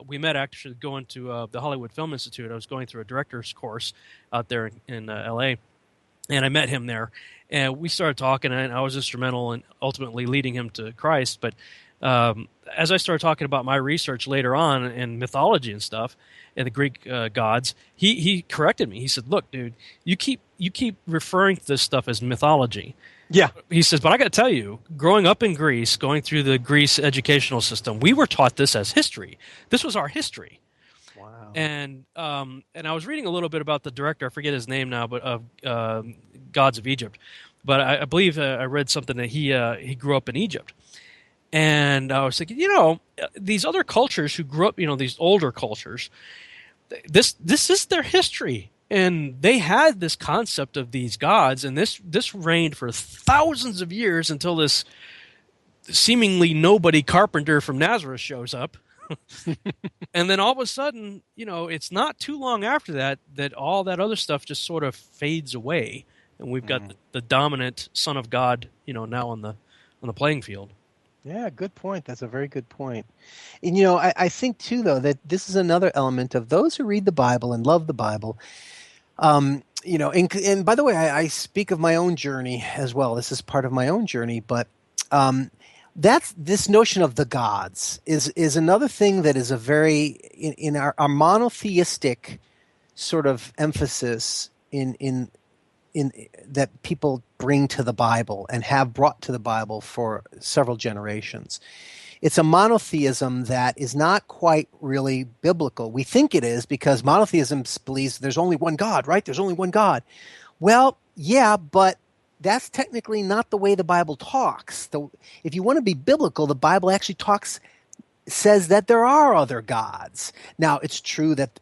we met actually going to the Hollywood Film Institute. I was going through a director's course out there in L.A., and I met him there, and we started talking, and I was instrumental in ultimately leading him to Christ. But as I started talking about my research later on in mythology and stuff and the Greek gods, he corrected me. He said, "Look, dude, you keep referring to this stuff as mythology." Yeah. He says, "But I got to tell you, growing up in Greece, going through the Greece educational system, we were taught this as history. This was our history." Wow. And I was reading a little bit about the director. I forget his name now, but of Gods of Egypt. But I believe I read something that he grew up in Egypt. And I was thinking, these other cultures who grew up, these older cultures, this is their history. And they had this concept of these gods, and this reigned for thousands of years until this seemingly nobody carpenter from Nazareth shows up. And then all of a sudden, it's not too long after that all that other stuff just sort of fades away. And we've got the dominant Son of God, now on the playing field. Yeah, good point. That's a very good point. And, I think, too, though, that this is another element of those who read the Bible and love the Bible. And by the way, I speak of my own journey as well. This is part of my own journey. But that's this notion of the gods is another thing that is a very, in our monotheistic sort of emphasis in that people bring to the Bible and have brought to the Bible for several generations. It's a monotheism that is not quite really biblical. We think it is because monotheism believes there's only one God, right? There's only one God. Well, yeah, but that's technically not the way the Bible talks. If you want to be biblical, the Bible actually says that there are other gods. Now, it's true that,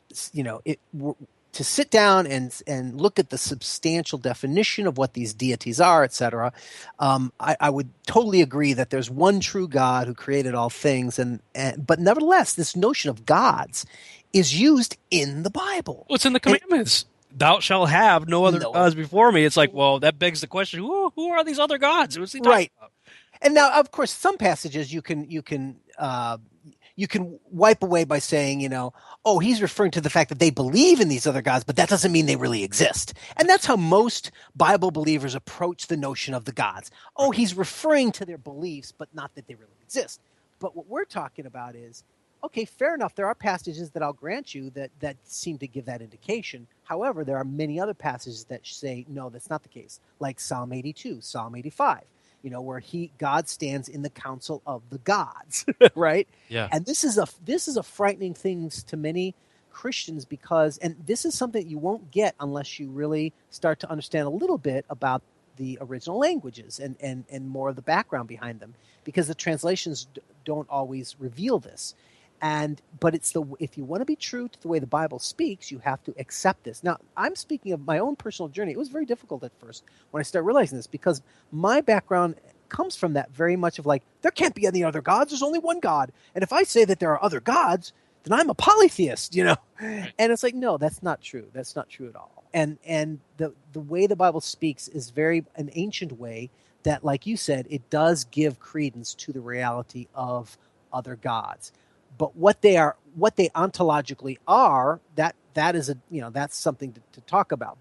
to sit down and look at the substantial definition of what these deities are, etc., I would totally agree that there's one true God who created all things, but nevertheless, this notion of gods is used in the Bible. Well, it's in the commandments. Thou shalt have no other gods before me. It's like, well, that begs the question: who are these other gods? What's he talking about? And now, of course, some passages you can wipe away by saying, he's referring to the fact that they believe in these other gods, but that doesn't mean they really exist. And that's how most Bible believers approach the notion of the gods. Oh, he's referring to their beliefs, but not that they really exist. But what we're talking about is, okay, fair enough. There are passages that I'll grant you that seem to give that indication. However, there are many other passages that say, no, that's not the case, like Psalm 82, Psalm 85. Where God stands in the council of the gods, right? Yeah. And this is a frightening thing to many Christians and this is something you won't get unless you really start to understand a little bit about the original languages and more of the background behind them, because the translations don't always reveal this. But if you want to be true to the way the Bible speaks, you have to accept this. Now, I'm speaking of my own personal journey. It was very difficult at first when I started realizing this, because my background comes from that very much of like, there can't be any other gods. There's only one God. And if I say that there are other gods, then I'm a polytheist, you know? And it's like, no, that's not true. That's not true at all. And the way the Bible speaks is very an ancient way that, like you said, it does give credence to the reality of other gods. But what they ontologically are, that is that's something to talk about.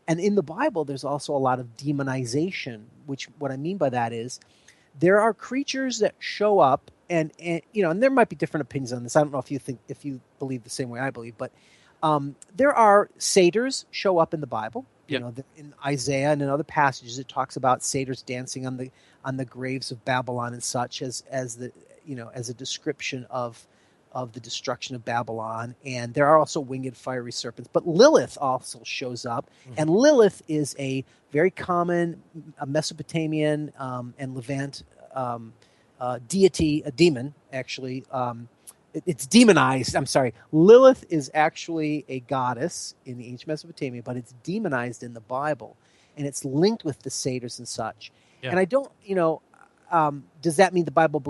And in the Bible, there's also a lot of demonization, which what I mean by that is there are creatures that show up, and there might be different opinions on this. I don't know if you believe the same way I believe, but there are satyrs show up in the Bible. Yep. In Isaiah and in other passages, it talks about satyrs dancing on the graves of Babylon and such as a description of the destruction of Babylon. And there are also winged fiery serpents. But Lilith also shows up, and Lilith is a very common Mesopotamian and Levant deity, a demon actually. It's demonized. I'm sorry. Lilith is actually a goddess in the ancient Mesopotamia, but it's demonized in the Bible, and it's linked with the satyrs and such. Yeah. And I don't, does that mean the Bible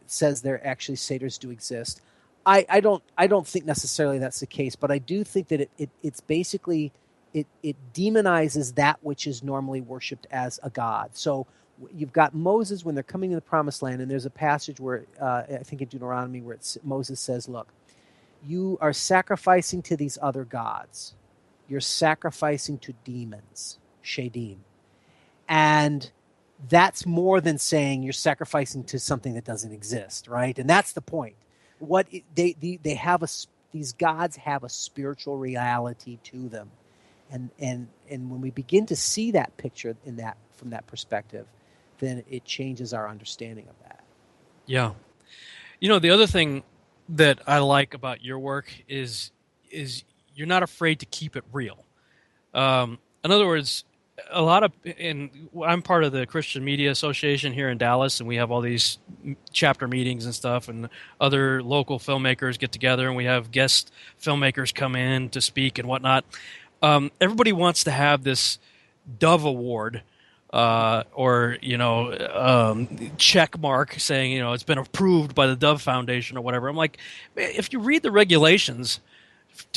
says there actually satyrs do exist? I don't think necessarily that's the case, but I do think that it's basically it demonizes that which is normally worshipped as a god. So you've got Moses when they're coming to the Promised Land, and there's a passage where I think in Deuteronomy where Moses says, "Look, you are sacrificing to these other gods. You're sacrificing to demons, Shadim, and that's more than saying you're sacrificing to something that doesn't exist, right? And that's the point. What they have these gods have a spiritual reality to them, and when we begin to see that picture from that perspective, then it changes our understanding of that. Yeah. The other thing that I like about your work is you're not afraid to keep it real. In other words, I'm part of the Christian Media Association here in Dallas, and we have all these chapter meetings and stuff, and other local filmmakers get together, and we have guest filmmakers come in to speak and whatnot. Everybody wants to have this Dove Award, or check mark saying it's been approved by the Dove Foundation or whatever. I'm like, if you read the regulations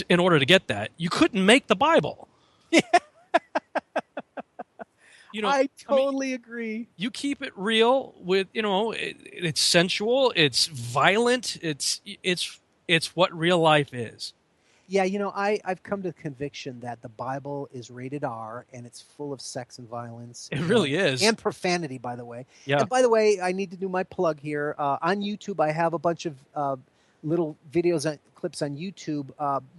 in order to get that, you couldn't make the Bible. I totally agree. You keep it real with it's sensual, it's violent, it's what real life is. Yeah, I've come to the conviction that the Bible is rated R, and it's full of sex and violence. It really is. And profanity, by the way. Yeah. And by the way, I need to do my plug here. On YouTube, I have a bunch of little videos, clips on YouTube.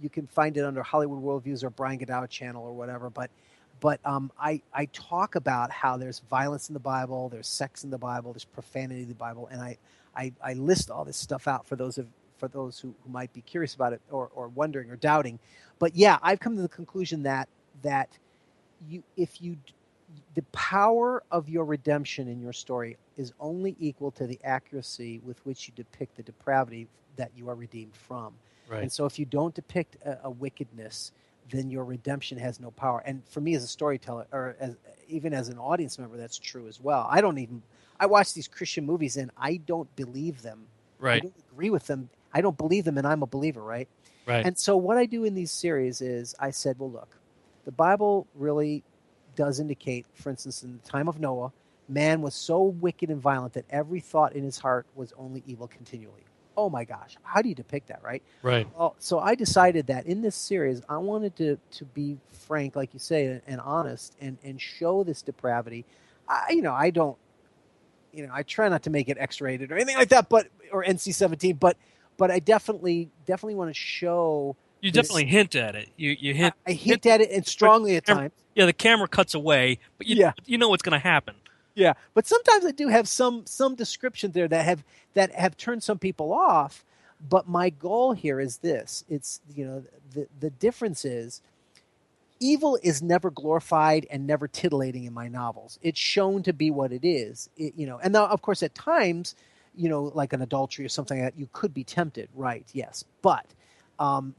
You can find it under Hollywood Worldviews or Brian Godawa channel or whatever. But I talk about how there's violence in the Bible, there's sex in the Bible, there's profanity in the Bible, and I list all this stuff out for those who might be curious about it or wondering or doubting. But yeah, I've come to the conclusion that the power of your redemption in your story is only equal to the accuracy with which you depict the depravity that you are redeemed from. Right. And so if you don't depict a wickedness, then your redemption has no power. And for me as a storyteller, or even as an audience member, that's true as well. I watch these Christian movies and I don't believe them. Right. I don't agree with them. I don't believe them, and I'm a believer, right? Right. And so what I do in these series is I said, well, look, the Bible really does indicate, for instance, in the time of Noah, man was so wicked and violent that every thought in his heart was only evil continually. Oh my gosh, how do you depict that, right? Right. Well, so I decided that in this series, I wanted to be frank, like you say, and honest, and show this depravity. I try not to make it X-rated or anything like that, or NC-17, but I definitely want to show. You definitely hint at it. You hint. I hint at it, and strongly at times. Yeah, the camera cuts away, but you know what's going to happen. Yeah, but sometimes I do have some descriptions there that have turned some people off. But my goal here is this: it's the difference is evil is never glorified and never titillating in my novels. It's shown to be what it is, and now of course at times, like an adultery or something like that, you could be tempted, right? Yes, but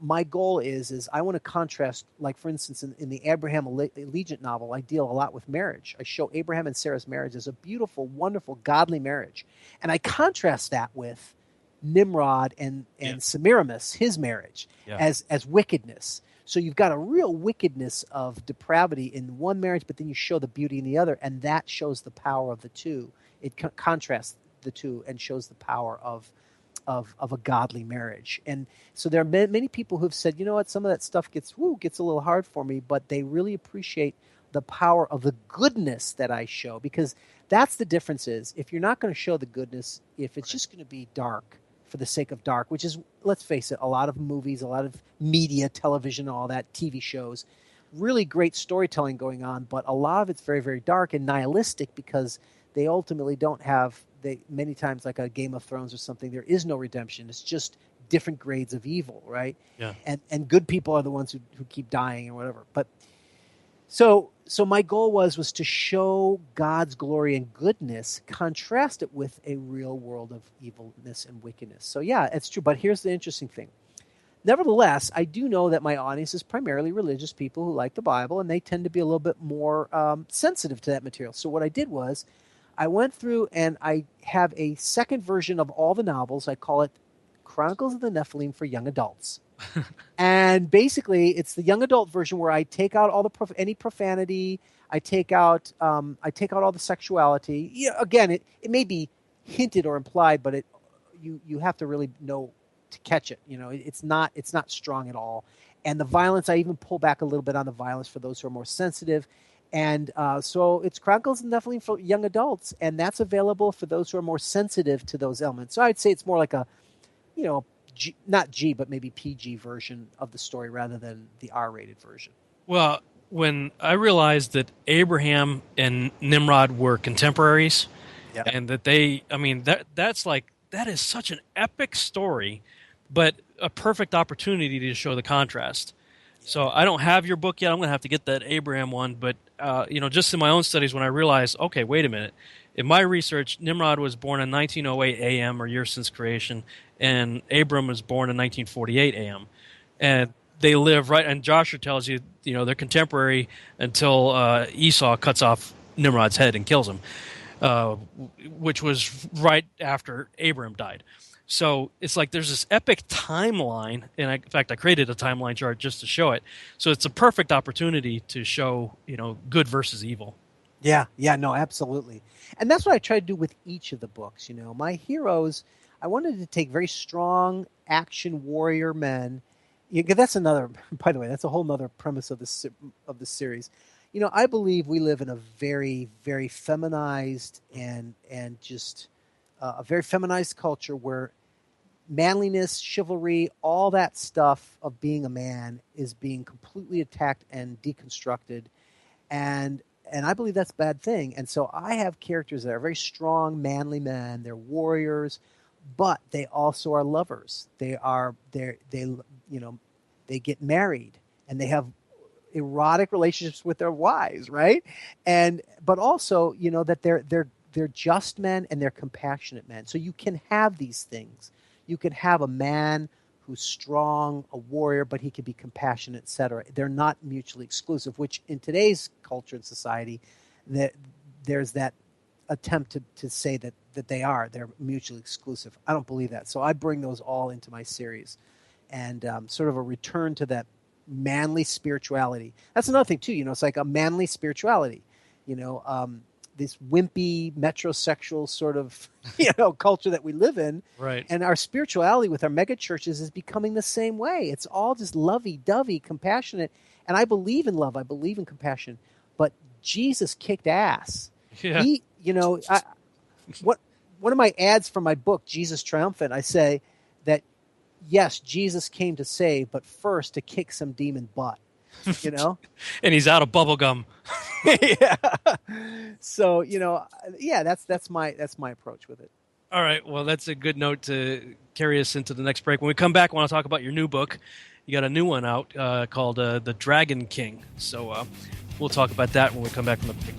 my goal is I want to contrast, like for instance, in the Abraham Allegiant novel, I deal a lot with marriage. I show Abraham and Sarah's marriage as a beautiful, wonderful, godly marriage, and I contrast that with Nimrod and Semiramis, his marriage, as wickedness. So you've got a real wickedness of depravity in one marriage, but then you show the beauty in the other, and that shows the power of the two. It contrasts the two and shows the power of a godly marriage. And so there are many people who've said, you know what, some of that stuff gets a little hard for me, but they really appreciate the power of the goodness that I show, because that's the difference is, if you're not going to show the goodness, if it's just going to be dark for the sake of dark, which is, let's face it, a lot of movies, a lot of media, television, all that, TV shows, really great storytelling going on, but a lot of it's very, very dark and nihilistic, because they ultimately don't have, many times like a Game of Thrones or something, there is no redemption. It's just different grades of evil, right? Yeah. And good people are the ones who keep dying or whatever. But so my goal was to show God's glory and goodness, contrast it with a real world of evilness and wickedness. So yeah, it's true. But here's the interesting thing. Nevertheless, I do know that my audience is primarily religious people who like the Bible, and they tend to be a little bit more sensitive to that material. So what I did was, I went through and I have a second version of all the novels. I call it Chronicles of the Nephilim for young adults. And basically, it's the young adult version where I take out all any profanity. I take out all the sexuality. Yeah, again, it may be hinted or implied, but you have to really know to catch it. You know, it's not strong at all. And the violence, I even pull back a little bit on the violence for those who are more sensitive. And so it's Chronicles of the Nephilim for young adults, and that's available for those who are more sensitive to those elements. So I'd say it's more like a, not G, but maybe PG version of the story rather than the R-rated version. Well, when I realized that Abraham and Nimrod were contemporaries, and that that is such an epic story, but a perfect opportunity to show the contrast. So I don't have your book yet. I'm going to have to get that Abraham one. But, just in my own studies, when I realized, okay, wait a minute. In my research, Nimrod was born in 1908 a.m. or years since creation, and Abram was born in 1948 a.m. And they live right, and Joshua tells you, they're contemporary until Esau cuts off Nimrod's head and kills him, which was right after Abram died. So it's like there's this epic timeline, and in fact, I created a timeline chart just to show it. So it's a perfect opportunity to show, good versus evil. Yeah, no, absolutely. And that's what I try to do with each of the books. My heroes, I wanted to take very strong action warrior men. That's another, by the way, that's a whole other premise of this series. I believe we live in a very, very feminized and just a very feminized culture where manliness, chivalry, all that stuff of being a man is being completely attacked and deconstructed. And I believe that's a bad thing. And so I have characters that are very strong, manly men. They're warriors, but they also are lovers. They get married and they have erotic relationships with their wives, right? But also, that they're just men and they're compassionate men. So you can have these things. You can have a man who's strong, a warrior, but he can be compassionate, etc. They're not mutually exclusive, which in today's culture and society, there's that attempt to say that they are. They're mutually exclusive. I don't believe that. So I bring those all into my series, and sort of a return to that manly spirituality. That's another thing too. It's like a manly spirituality. This wimpy metrosexual sort of culture that we live in, right? And our spirituality with our mega churches is becoming the same way. It's all just lovey-dovey, compassionate, and I believe in love. I believe in compassion, but Jesus kicked ass. Yeah. One of my ads for my book, Jesus Triumphant, I say that yes, Jesus came to save, but first to kick some demon butt. And he's out of bubble gum. Yeah. So, that's my approach with it. All right. Well, that's a good note to carry us into the next break. When we come back, I want to talk about your new book. You got a new one out called The Dragon King. So we'll talk about that when we come back from the break.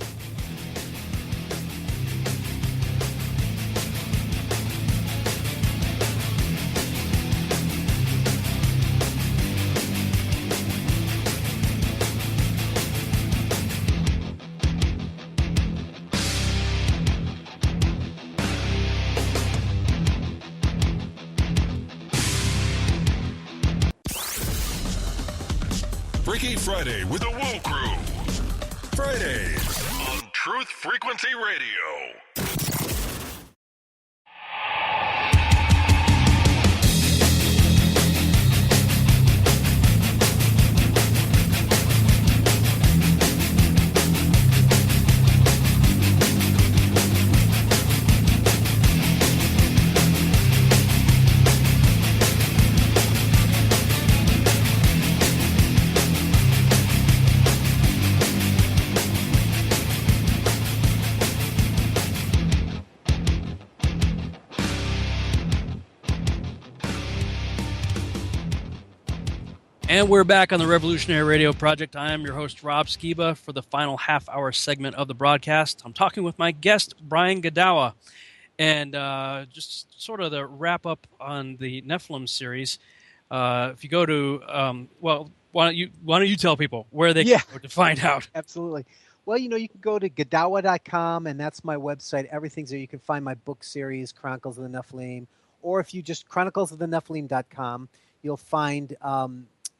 Freaky Friday with the Woo Crew. Fridays on Truth Frequency Radio. And we're back on the Revolutionary Radio Project. I am your host, Rob Skiba, for the final half-hour segment of the broadcast. I'm talking with my guest, Brian Godawa. And just sort of the wrap-up on the Nephilim series, if you go to, why don't you tell people where they can go to find out? Absolutely. Well, you can go to Godawa.com, and that's my website. Everything's there. You can find my book series, Chronicles of the Nephilim. Or if you just chroniclesofthenephilim.com, you'll find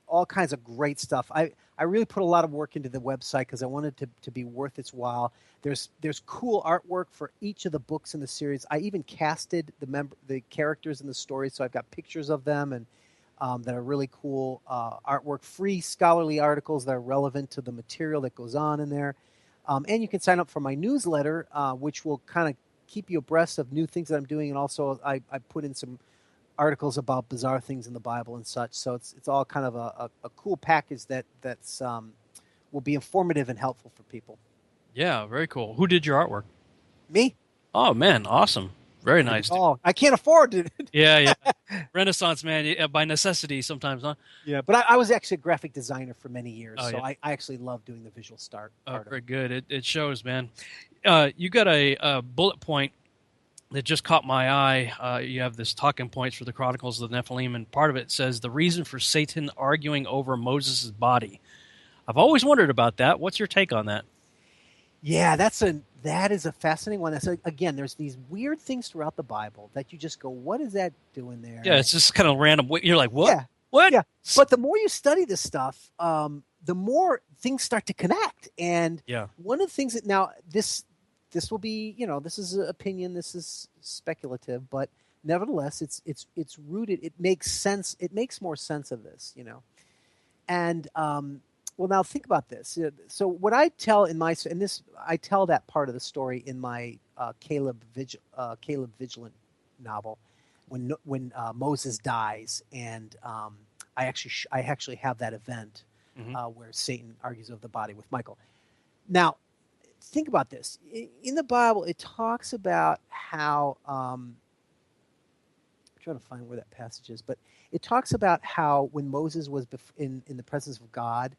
all kinds of great stuff. I really put a lot of work into the website because I wanted to be worth its while. There's cool artwork for each of the books in the series. I even casted the characters in the story, so I've got pictures of them and that are really cool artwork. Free scholarly articles that are relevant to the material that goes on in there. And you can sign up for my newsletter, which will kind of keep you abreast of new things that I'm doing. And also I put in some articles about bizarre things in the Bible and such. So it's all kind of a cool package that's will be informative and helpful for people. Yeah, very cool. Who did your artwork? Me. Oh, man. Awesome. Very nice. Oh, I can't afford it. Yeah. Renaissance man, by necessity sometimes, huh? Yeah, but I was actually a graphic designer for many years, so yeah. I actually love doing the visual start. Oh, very good. It shows, man. You got a bullet point that just caught my eye. You have this talking points for the Chronicles of the Nephilim, and part of it says the reason for Satan arguing over Moses' body. I've always wondered about that. What's your take on that? Yeah, that is a fascinating one. So again, there's these weird things throughout the Bible that you just go, what is that doing there? Yeah, it's just kind of random. You're like, what? Yeah. What? Yeah, but the more you study this stuff, the more things start to connect. And one of the things that now this will be, this is an opinion, this is speculative, but nevertheless, it's rooted. It makes sense. It makes more sense of this, And well, now think about this. So what I tell I tell that part of the story in my Caleb Vigilant novel, when Moses dies, and I actually have that event where Satan argues over the body with Michael. Now, think about this. In the Bible, it talks about how I'm trying to find where that passage is, but it talks about how when Moses was in the presence of God,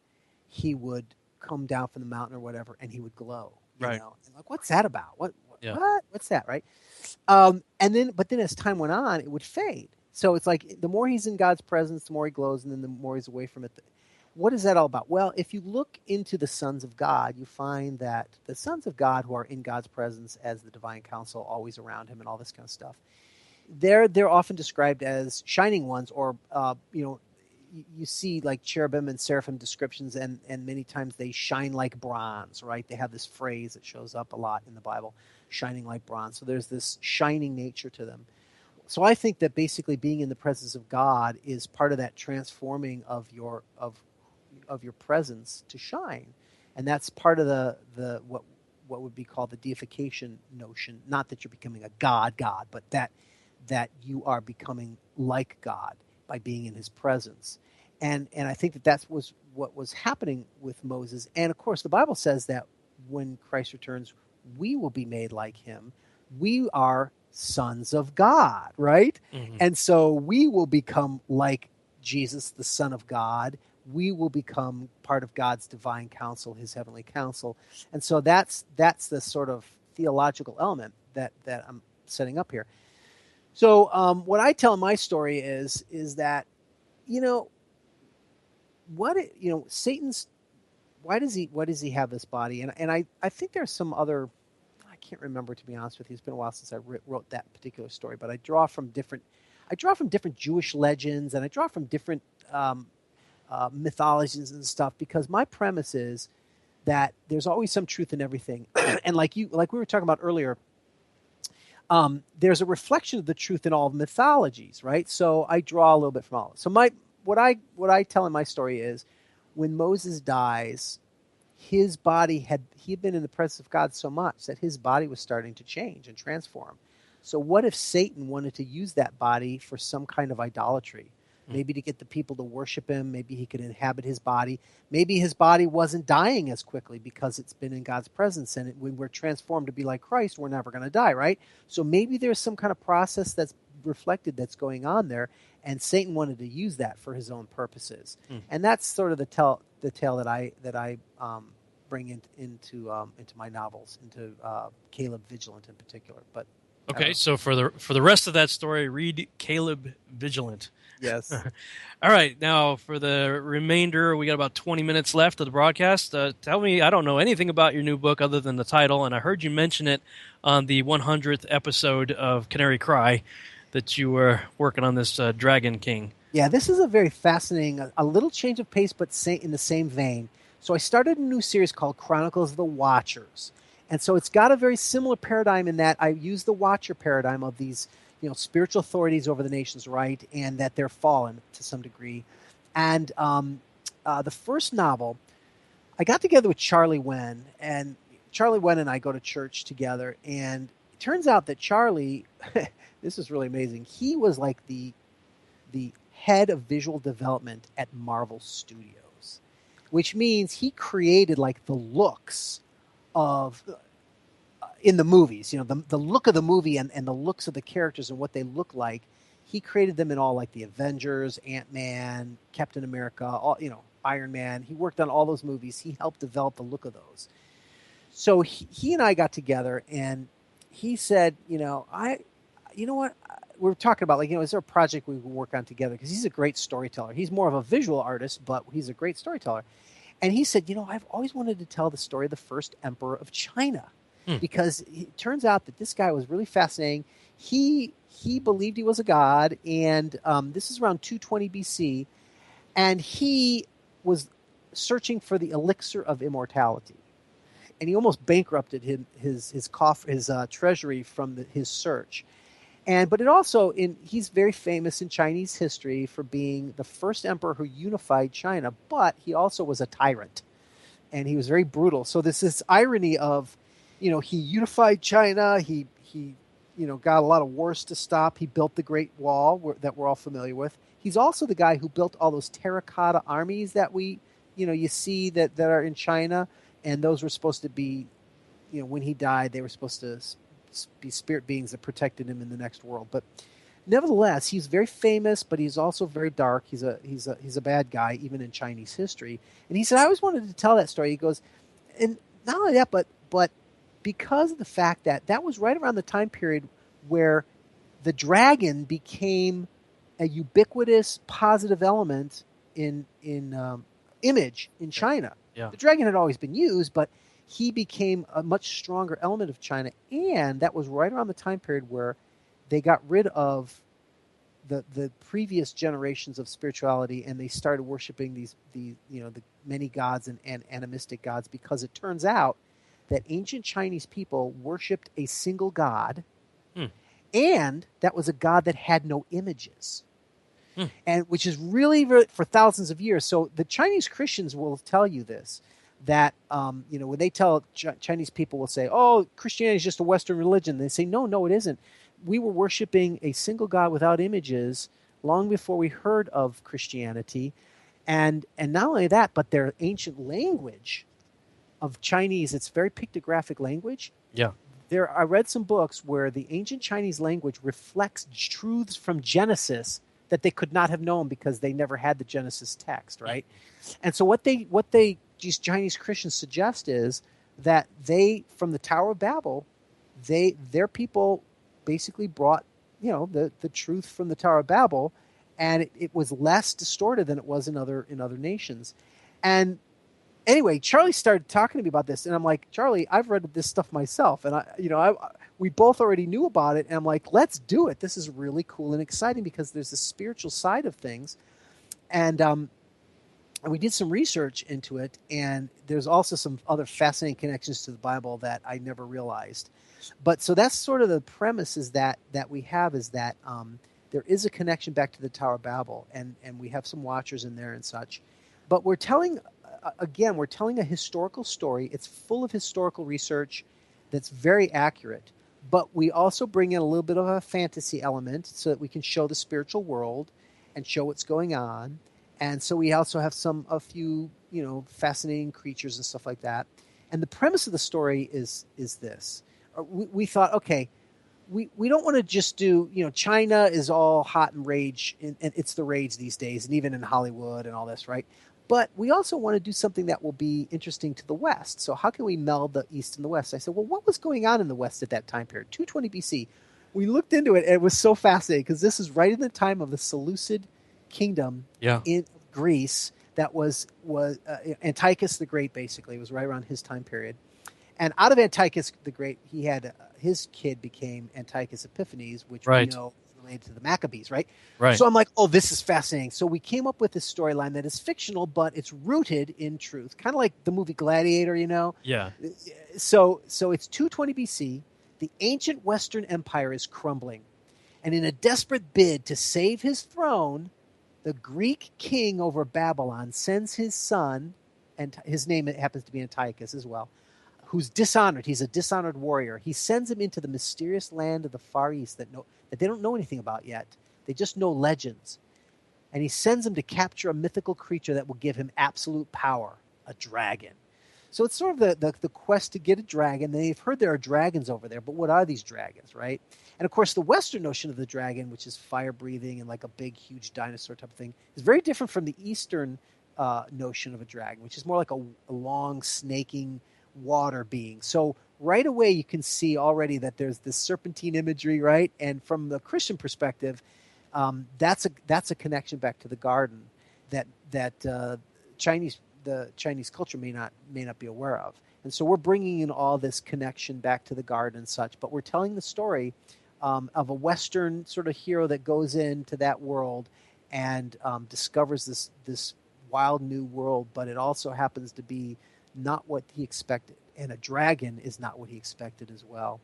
he would come down from the mountain or whatever, and he would glow. Right. And like, what's that about? What's that? Right. But then as time went on, it would fade. So it's like the more he's in God's presence, the more he glows, and then the more he's away from it. What is that all about? Well, if you look into the sons of God, you find that the sons of God who are in God's presence as the divine counsel, always around him and all this kind of stuff, they're often described as shining ones, or you see like cherubim and seraphim descriptions, and many times they shine like bronze, right? They have this phrase that shows up a lot in the Bible, shining like bronze. So there's this shining nature to them. So I think that basically being in the presence of God is part of that transforming of your presence to shine. And that's part of the what would be called the deification notion. Not that you're becoming a God, but that you are becoming like God by being in his presence. And I think that was what was happening with Moses. And of course, the Bible says that when Christ returns, we will be made like him. We are sons of God, right? Mm-hmm. And so we will become like Jesus, the Son of God. We will become part of God's divine counsel, his heavenly counsel. And so that's the sort of theological element that I'm setting up here. So what I tell in my story is that, Satan's, why does he have this body? And I think there's some other, I can't remember, to be honest with you. It's been a while since I wrote that particular story, but I draw from different Jewish legends, and I draw from different mythologies and stuff, because my premise is that there's always some truth in everything. And like we were talking about earlier, there's a reflection of the truth in all mythologies, right? So I draw a little bit from all. So what I tell in my story is, when Moses dies, his body he had been in the presence of God so much that his body was starting to change and transform. So what if Satan wanted to use that body for some kind of idolatry? Maybe to get the people to worship him. Maybe he could inhabit his body. Maybe his body wasn't dying as quickly because it's been in God's presence. And when we're transformed to be like Christ, we're never going to die, right? So maybe there's some kind of process that's reflected that's going on there. And Satan wanted to use that for his own purposes. And that's sort of the tale that I bring into my novels, into Caleb Vigilant in particular. But okay, so for the rest of that story, read Caleb Vigilant. Yes. All right. Now, for the remainder, we got about 20 minutes left of the broadcast. Tell me, I don't know anything about your new book other than the title, and I heard you mention it on the 100th episode of Canary Cry, that you were working on this Dragon King. Yeah, this is a very fascinating, a little change of pace, but in the same vein. So I started a new series called Chronicles of the Watchers. And so it's got a very similar paradigm in that I use the Watcher paradigm of these spiritual authorities over the nations, right? And that they're fallen to some degree. And the first novel, I got together with Charlie Wen, and Charlie Wen and I go to church together. And it turns out that Charlie, this is really amazing. He was like the head of visual development at Marvel Studios, which means he created like the looks of in the movies, the look of the movie and the looks of the characters and what they look like. He created them in all, like the Avengers, Ant-Man, Captain America, all, Iron Man. He worked on all those movies. He helped develop the look of those. So he and I got together, and he said, you know what? We're talking about, is there a project we can work on together? Because he's a great storyteller. He's more of a visual artist, but he's a great storyteller. And he said, I've always wanted to tell the story of the first emperor of China. Because it turns out that this guy was really fascinating. He believed he was a god, and this is around 220 BC, and he was searching for the elixir of immortality, and he almost bankrupted his treasury from his search. But it also he's very famous in Chinese history for being the first emperor who unified China, but he also was a tyrant, and he was very brutal. So there's this irony of, he unified China. He got a lot of wars to stop. He built the Great Wall that we're all familiar with. He's also the guy who built all those terracotta armies that you see that are in China, and those were supposed to be, when he died, they were supposed to be spirit beings that protected him in the next world. But nevertheless, he's very famous, but he's also very dark. He's a bad guy, even in Chinese history. And he said, I always wanted to tell that story. He goes, and not only that, but because of the fact that was right around the time period where the dragon became a ubiquitous positive element in image in China. Yeah. The dragon had always been used, but he became a much stronger element of China, and that was right around the time period where they got rid of the previous generations of spirituality, and they started worshiping the many gods and animistic gods, because it turns out that ancient Chinese people worshipped a single god, and that was a god that had no images, and which is really for thousands of years. So the Chinese Christians will tell you this, that when they tell Chinese people, will say, "Oh, Christianity is just a Western religion." They say, "No, it isn't. We were worshiping a single god without images long before we heard of Christianity, and not only that, but their ancient language of Chinese, it's very pictographic language." Yeah. I read some books where the ancient Chinese language reflects truths from Genesis that they could not have known because they never had the Genesis text, right? And so what these Chinese Christians suggest is that from the Tower of Babel, their people basically brought, the truth from the Tower of Babel, and it was less distorted than it was in other nations. And anyway, Charlie started talking to me about this, and I'm like, Charlie, I've read this stuff myself, and we both already knew about it, and I'm like, let's do it. This is really cool and exciting because there's the spiritual side of things, and And we did some research into it, and there's also some other fascinating connections to the Bible that I never realized. But so that's sort of the premise is that we have is that there is a connection back to the Tower of Babel, and we have some watchers in there and such. But we're telling a historical story. It's full of historical research that's very accurate. But we also bring in a little bit of a fantasy element so that we can show the spiritual world and show what's going on. And so we also have a few, fascinating creatures and stuff like that. And the premise of the story is this. We thought, okay, we don't want to just do, China is all hot and rage, and it's the rage these days, and even in Hollywood and all this, right? But we also want to do something that will be interesting to the West. So how can we meld the East and the West? I said, well, what was going on in the West at that time period? 220 BC. We looked into it, and it was so fascinating because this is right in the time of the Seleucid kingdom in Greece that was Antiochus the Great, basically. It was right around his time period. And out of Antiochus the Great, he had his kid became Antiochus Epiphanes, which we know is related to the Maccabees, right? So I'm like, oh, this is fascinating. So we came up with this storyline that is fictional, but it's rooted in truth, kind of like the movie Gladiator, Yeah. So it's 220 BC. The ancient Western Empire is crumbling. And in a desperate bid to save his throne, the Greek king over Babylon sends his son, and his name happens to be Antiochus as well, who's dishonored. He's a dishonored warrior. He sends him into the mysterious land of the Far East that they don't know anything about yet. They just know legends. And he sends him to capture a mythical creature that will give him absolute power, a dragon. So it's sort of the quest to get a dragon. They've heard there are dragons over there, but what are these dragons, right? And of course, the Western notion of the dragon, which is fire-breathing and like a big, huge dinosaur type of thing, is very different from the Eastern notion of a dragon, which is more like a long, snaking water being. So right away, you can see already that there's this serpentine imagery, right? And from the Christian perspective, that's a connection back to the garden that the Chinese culture may not be aware of. And so we're bringing in all this connection back to the garden and such, but we're telling the story of a Western sort of hero that goes into that world and discovers this wild new world, but it also happens to be not what he expected. And a dragon is not what he expected as well.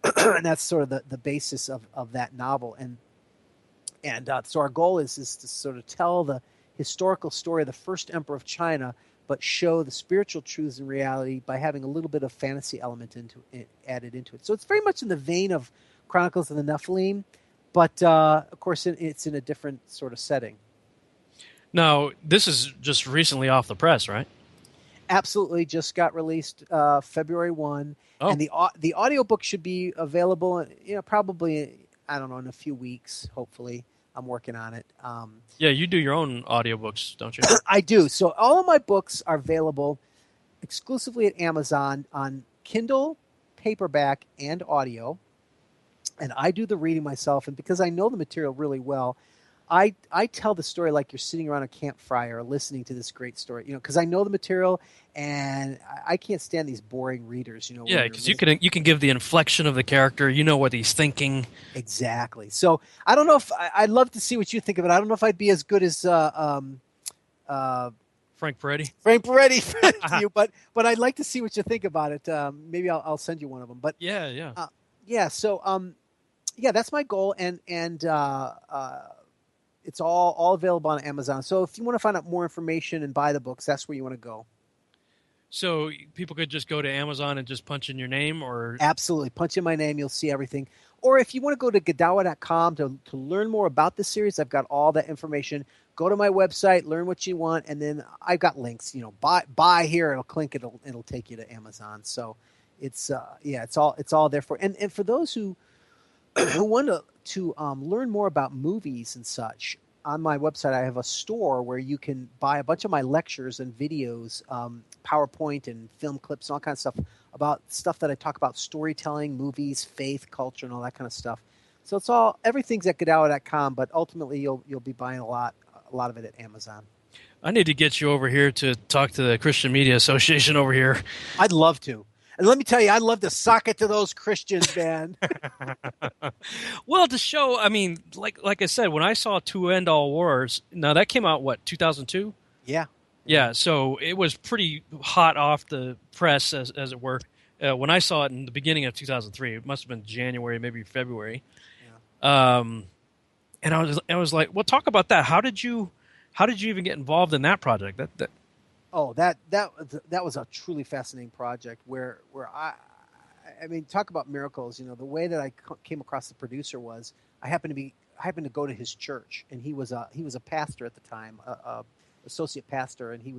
And that's sort of the basis of that novel. And so our goal is to sort of tell the historical story of the first emperor of China, but show the spiritual truths and reality by having a little bit of fantasy element added into it. So it's very much in the vein of Chronicles of the Nephilim, but of course it's in a different sort of setting. Now, this is just recently off the press, right? Absolutely, just got released February 1, and the audiobook should be available, probably, I don't know, in a few weeks, hopefully. I'm working on it. Yeah, you do your own audiobooks, don't you? I do. So all of my books are available exclusively at Amazon on Kindle, paperback, and audio. And I do the reading myself. And because I know the material really well, I tell the story like you're sitting around a campfire listening to this great story, because I know the material and I can't stand these boring readers, Yeah, because you can give the inflection of the character, what he's thinking. Exactly. So I don't know if I'd love to see what you think of it. I don't know if I'd be as good as Frank Peretti. Frank Peretti to you, but I'd like to see what you think about it. Maybe I'll send you one of them. But yeah. So that's my goal, and it's all available on Amazon. So if you want to find out more information and buy the books, that's where you want to go. So people could just go to Amazon and just punch in your name, or absolutely punch in my name, you'll see everything. Or if you want to go to Godawa.com to learn more about the series, I've got all that information. Go to my website, learn what you want, and then I've got links. Buy here, it'll click, it'll take you to Amazon. So it's all there for. And for those who want to learn more about movies and such, on my website I have a store where you can buy a bunch of my lectures and videos, PowerPoint and film clips and all kinds of stuff about stuff that I talk about: storytelling, movies, faith, culture, and all that kind of stuff. So everything's at Godawa.com, but ultimately you'll be buying a lot of it at Amazon. I need to get you over here to talk to the Christian Media Association over here. I'd love to. And let me tell you, I'd love to sock it to those Christians, man. Well, to show, like I said, when I saw To End All Wars, now that came out, 2002? Yeah. Yeah, so it was pretty hot off the press, as it were. When I saw it in the beginning of 2003, it must have been January, maybe February. Yeah. And I was like, well, talk about that. How did you even get involved in that project? That was a truly fascinating project where I mean, talk about miracles. The way that I came across the producer was I happened to go to his church, and he was a pastor at the time, associate pastor, and he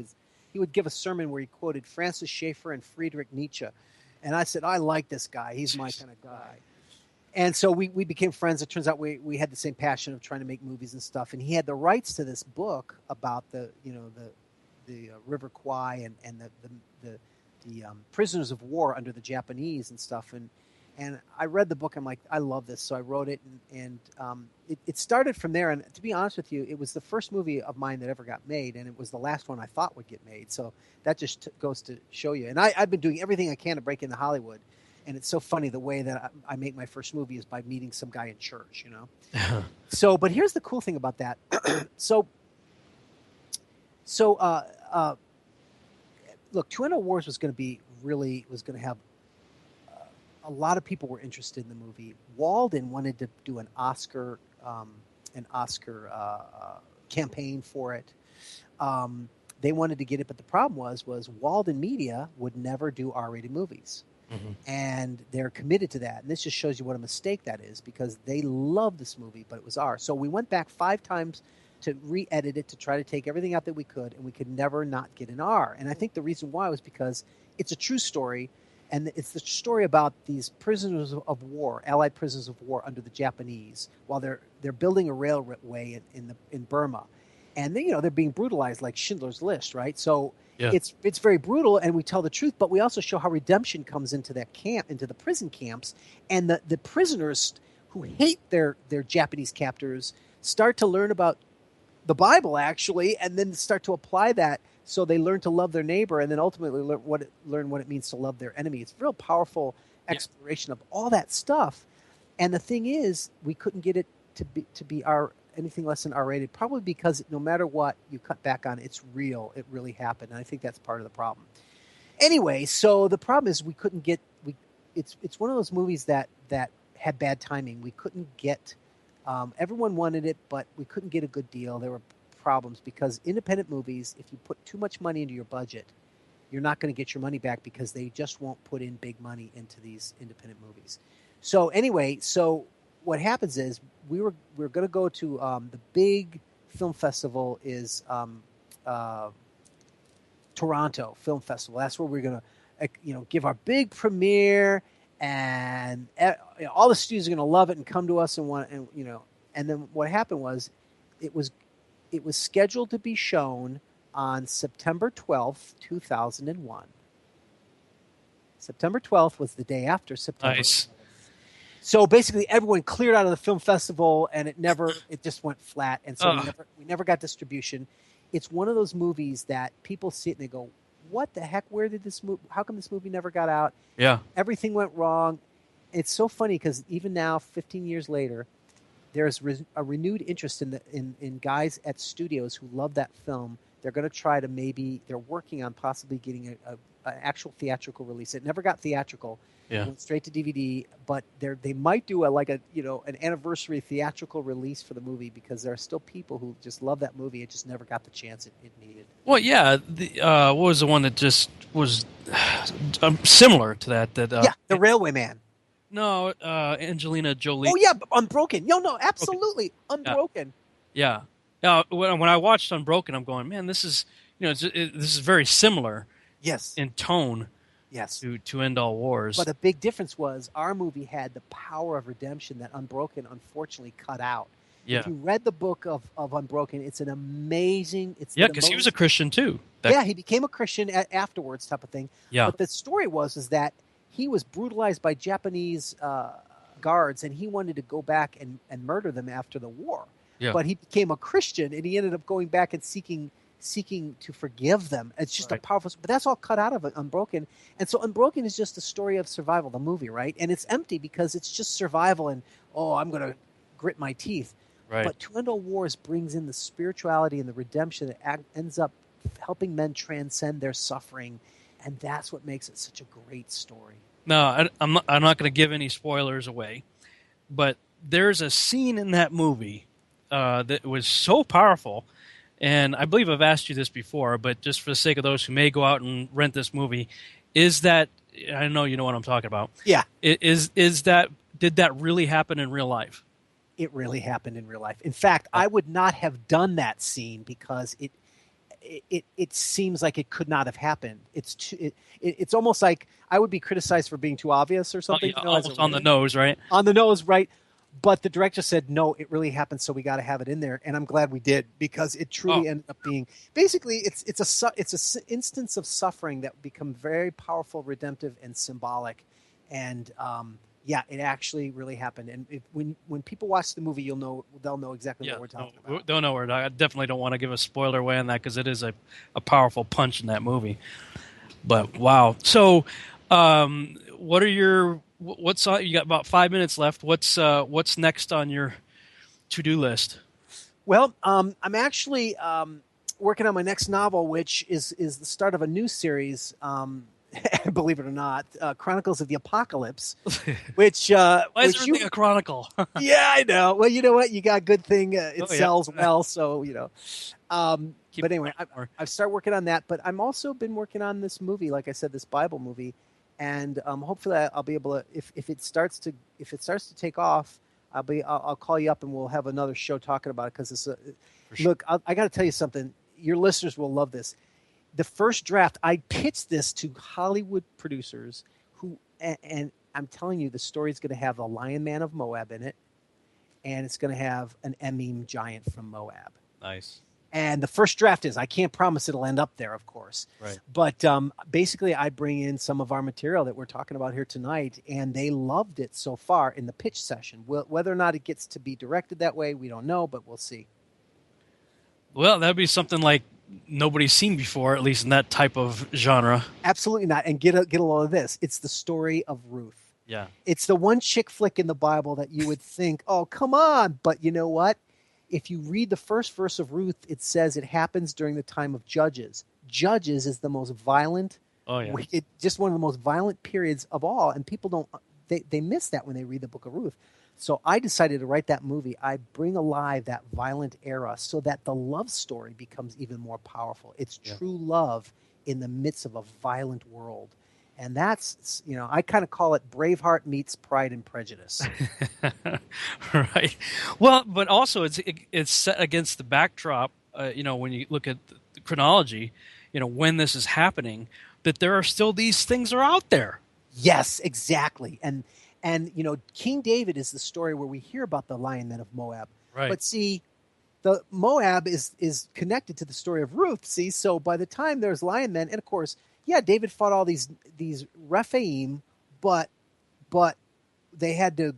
would give a sermon where he quoted Francis Schaeffer and Friedrich Nietzsche, and I said, I like this guy. He's my kind of guy. And so we became friends. It turns out we had the same passion of trying to make movies and stuff, and he had the rights to this book about the River Kwai and the prisoners of war under the Japanese and stuff, and I read the book. I'm like, I love this, so I wrote it, and it started from there. And to be honest with you, it was the first movie of mine that ever got made, and it was the last one I thought would get made. So that just goes to show you. And I've been doing everything I can to break into Hollywood, and it's so funny the way that I make my first movie is by meeting some guy in church, So, but here's the cool thing about that. Look, Two Endless Wars was going to have a lot of people were interested in the movie. Walden wanted to do an Oscar campaign for it. They wanted to get it, but the problem was Walden Media would never do R-rated movies. Mm-hmm. And they're committed to that. And this just shows you what a mistake that is, because they loved this movie, but it was R. So we went back 5 times to re-edit it, to try to take everything out that we could, and we could never not get an R. And I think the reason why was because it's a true story, and it's the story about these prisoners of war, Allied prisoners of war under the Japanese, while they're building a railway in Burma, and they're being brutalized like Schindler's List, right? So yeah. It's very brutal, and we tell the truth, but we also show how redemption comes into that camp, into the prison camps, and the prisoners who hate their Japanese captors start to learn about the Bible, actually, and then start to apply that, so they learn to love their neighbor, and then ultimately learn what it means to love their enemy. It's a real powerful exploration of all that stuff. And the thing is, we couldn't get it to be anything less than R-rated, probably because no matter what you cut back on, it's real. It really happened, and I think that's part of the problem. Anyway, so the problem is we couldn't get it's one of those movies that had bad timing. We couldn't get everyone wanted it, but we couldn't get a good deal. There were problems because independent movies, if you put too much money into your budget, you're not going to get your money back, because they just won't put in big money into these independent movies. So anyway, what happens is we're going to go to the big film festival is Toronto Film Festival. That's where we're going to give our big premiere, and all the studios are going to love it and come to us and want, and then what happened was it was scheduled to be shown on September 12th, 2001. September 12th was the day after September. Nice. So basically everyone cleared out of the film festival, and it just went flat, and so we never got distribution. It's one of those movies that people see it and they go, what the heck? Where did this movie? How come this movie never got out? Yeah, everything went wrong. It's so funny because even now, 15 years later, there's a renewed interest in guys at studios who love that film. They're going to try to they're working on possibly getting an actual theatrical release. It never got theatrical. Yeah. It went straight to DVD, but they might do an anniversary theatrical release for the movie, because there are still people who just love that movie. It just never got the chance it needed. Well, yeah. What was the one that just was similar to that? The Railway Man. No, Angelina Jolie. Oh yeah, Unbroken. No, absolutely, Unbroken. Yeah. When I watched Unbroken, I'm going, man, this is this is very similar. Yes. In tone. Yes. To End All Wars. But a big difference was our movie had the power of redemption that Unbroken unfortunately cut out. Yeah. If you read the book of Unbroken, it's an amazing. Because he was a Christian too. He became a Christian afterwards, type of thing. Yeah. But the story was that he was brutalized by Japanese guards, and he wanted to go back and murder them after the war. Yeah. But he became a Christian, and he ended up going back and seeking to forgive them. It's just a powerful, but that's all cut out of it, Unbroken. And so Unbroken is just a story of survival, the movie, right? And it's empty because it's just survival and, I'm going to grit my teeth. Right. But To End All Wars brings in the spirituality and the redemption that ends up helping men transcend their suffering, and that's what makes it such a great story. No, I'm not going to give any spoilers away, but there's a scene in that movie that was so powerful, and I believe I've asked you this before, but just for the sake of those who may go out and rent this movie, is that, I know you know what I'm talking about. Yeah. Did that really happen in real life? It really happened in real life. In fact, I would not have done that scene because it seems like it could not have happened. It's almost like I would be criticized for being too obvious or something. Oh, yeah, almost on the nose, right? On the nose, right? But the director said, no, it really happened, so we got to have it in there, and I'm glad we did because it truly ended up being basically it's an instance of suffering that become very powerful, redemptive, and symbolic, and yeah, it actually really happened. And when people watch the movie, they'll know exactly what we're talking about. Don't know where. I definitely don't want to give a spoiler away on that because it is a powerful punch in that movie. But wow, so what are what's on? You got about 5 minutes left. What's next on your to-do list? Well, I'm actually working on my next novel, which is the start of a new series. Believe it or not, Chronicles of the Apocalypse, which why is everything a chronicle? Yeah, I know. Well, you know what? You got a good thing. It sells well, so you know. But anyway, I've started working on that. But I'm also been working on this movie, like I said, this Bible movie, and hopefully I'll be able to. If it starts to take off, I'll call you up and we'll have another show talking about it because it's look. I got to tell you something. Your listeners will love this. The first draft, I pitched this to Hollywood producers and I'm telling you, the story's going to have a Lion Man of Moab in it, and it's going to have an Emim giant from Moab. Nice. And the first draft I can't promise it'll end up there, of course. Right. But basically, I bring in some of our material that we're talking about here tonight, and they loved it so far in the pitch session. Whether or not it gets to be directed that way, we don't know, but we'll see. Well, that'd be something like nobody's seen before, at least in that type of genre. Absolutely not. And get a load of this. It's the story of Ruth. Yeah. It's the one chick flick in the Bible that you would think, oh, come on. But you know what? If you read the first verse of Ruth, it says it happens during the time of Judges. Judges is the most violent. Oh, yeah. Just one of the most violent periods of all. And people they miss that when they read the book of Ruth. So I decided to write that movie. I bring alive that violent era so that the love story becomes even more powerful. It's true love in the midst of a violent world. And that's, I kind of call it Braveheart meets Pride and Prejudice. Right. Well, but also it's set against the backdrop, when you look at the chronology, when this is happening, that there are still these things are out there. Yes, exactly. And King David is the story where we hear about the Lion Men of Moab. Right. But see, the Moab is connected to the story of Ruth. See, so by the time there's Lion Men, and of course, David fought all these Rephaim, but they had to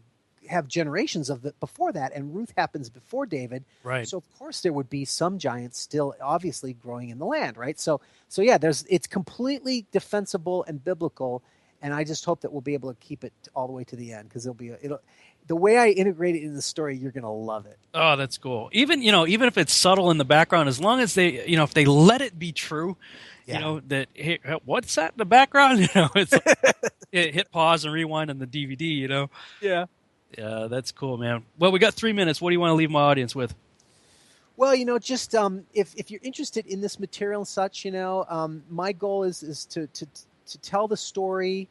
have generations of it before that, and Ruth happens before David. Right. So of course there would be some giants still obviously growing in the land, right? So yeah, it's completely defensible and biblical. And I just hope that we'll be able to keep it all the way to the end because the way I integrate it in the story, you're going to love it. Oh, that's cool. Even if it's subtle in the background, as long as they, if they let it be true, that hey, what's that in the background? It's hit pause and rewind on the DVD. Yeah. Yeah, that's cool, man. Well, we got 3 minutes. What do you want to leave my audience with? Well, just if you're interested in this material and such, my goal is to tell the story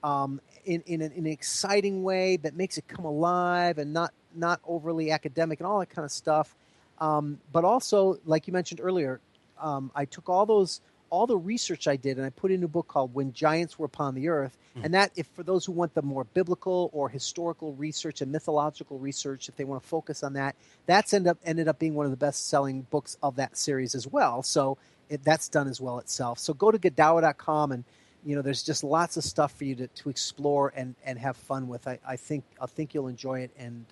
in an exciting way that makes it come alive and not overly academic and all that kind of stuff. But also, like you mentioned earlier, I took all the research I did and I put in a book called When Giants Were Upon the Earth. And that, if for those who want the more biblical or historical research and mythological research, if they want to focus on that, that's ended up being one of the best-selling books of that series as well. So that's done as well itself. So go to Godawa.com and there's just lots of stuff for you to explore and have fun with. I think you'll enjoy it, and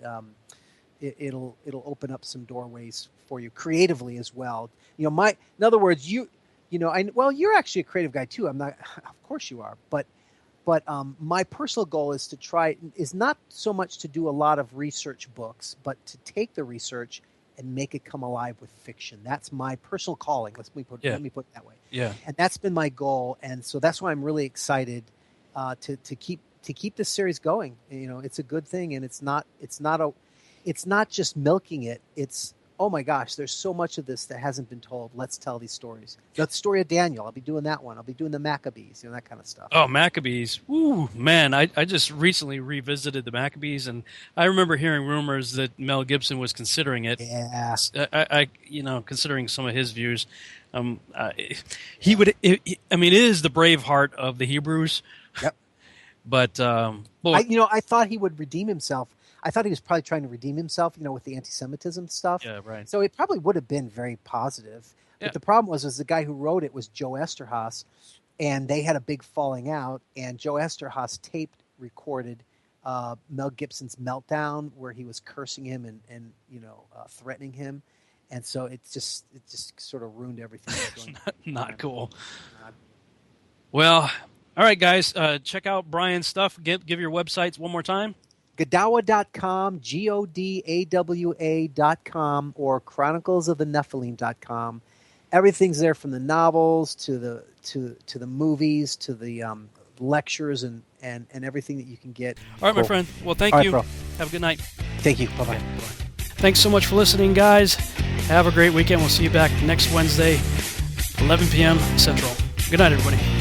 it'll open up some doorways for you creatively as well. In other words, you're actually a creative guy too. I'm not, of course you are, but my personal goal is not so much to do a lot of research books, but to take the research and make it come alive with fiction. That's my personal calling. Let me put it that way. Yeah. And that's been my goal. And so that's why I'm really excited to keep this series going. You know, it's a good thing, and it's not just milking it. It's, oh my gosh, there's so much of this that hasn't been told. Let's tell these stories. The story of Daniel, I'll be doing that one. I'll be doing the Maccabees, that kind of stuff. Oh, Maccabees. Ooh, man, I just recently revisited the Maccabees, and I remember hearing rumors that Mel Gibson was considering it. Yeah. I considering some of his views. He would, it is the brave heart of the Hebrews. Yep. But, I thought he would redeem himself. I thought he was probably trying to redeem himself, with the anti-Semitism stuff. Yeah, right. So it probably would have been very positive. Yeah. But the problem was the guy who wrote it was Joe Esterhaas, and they had a big falling out. And Joe Esterhaas recorded Mel Gibson's meltdown, where he was cursing him and threatening him. And so it just sort of ruined everything. Not cool. Well, all right, guys, check out Brian's stuff. Give your websites one more time. Godawa.com, GODAWA.com, or chroniclesofthephilim.com. Everything's there, from the novels to the movies to the lectures and everything that you can get. All right, my friend. Well, thank you. Bro. Have a good night. Thank you. Bye-bye. Okay. Thanks so much for listening, guys. Have a great weekend. We'll see you back next Wednesday, 11 p.m. Central. Good night, everybody.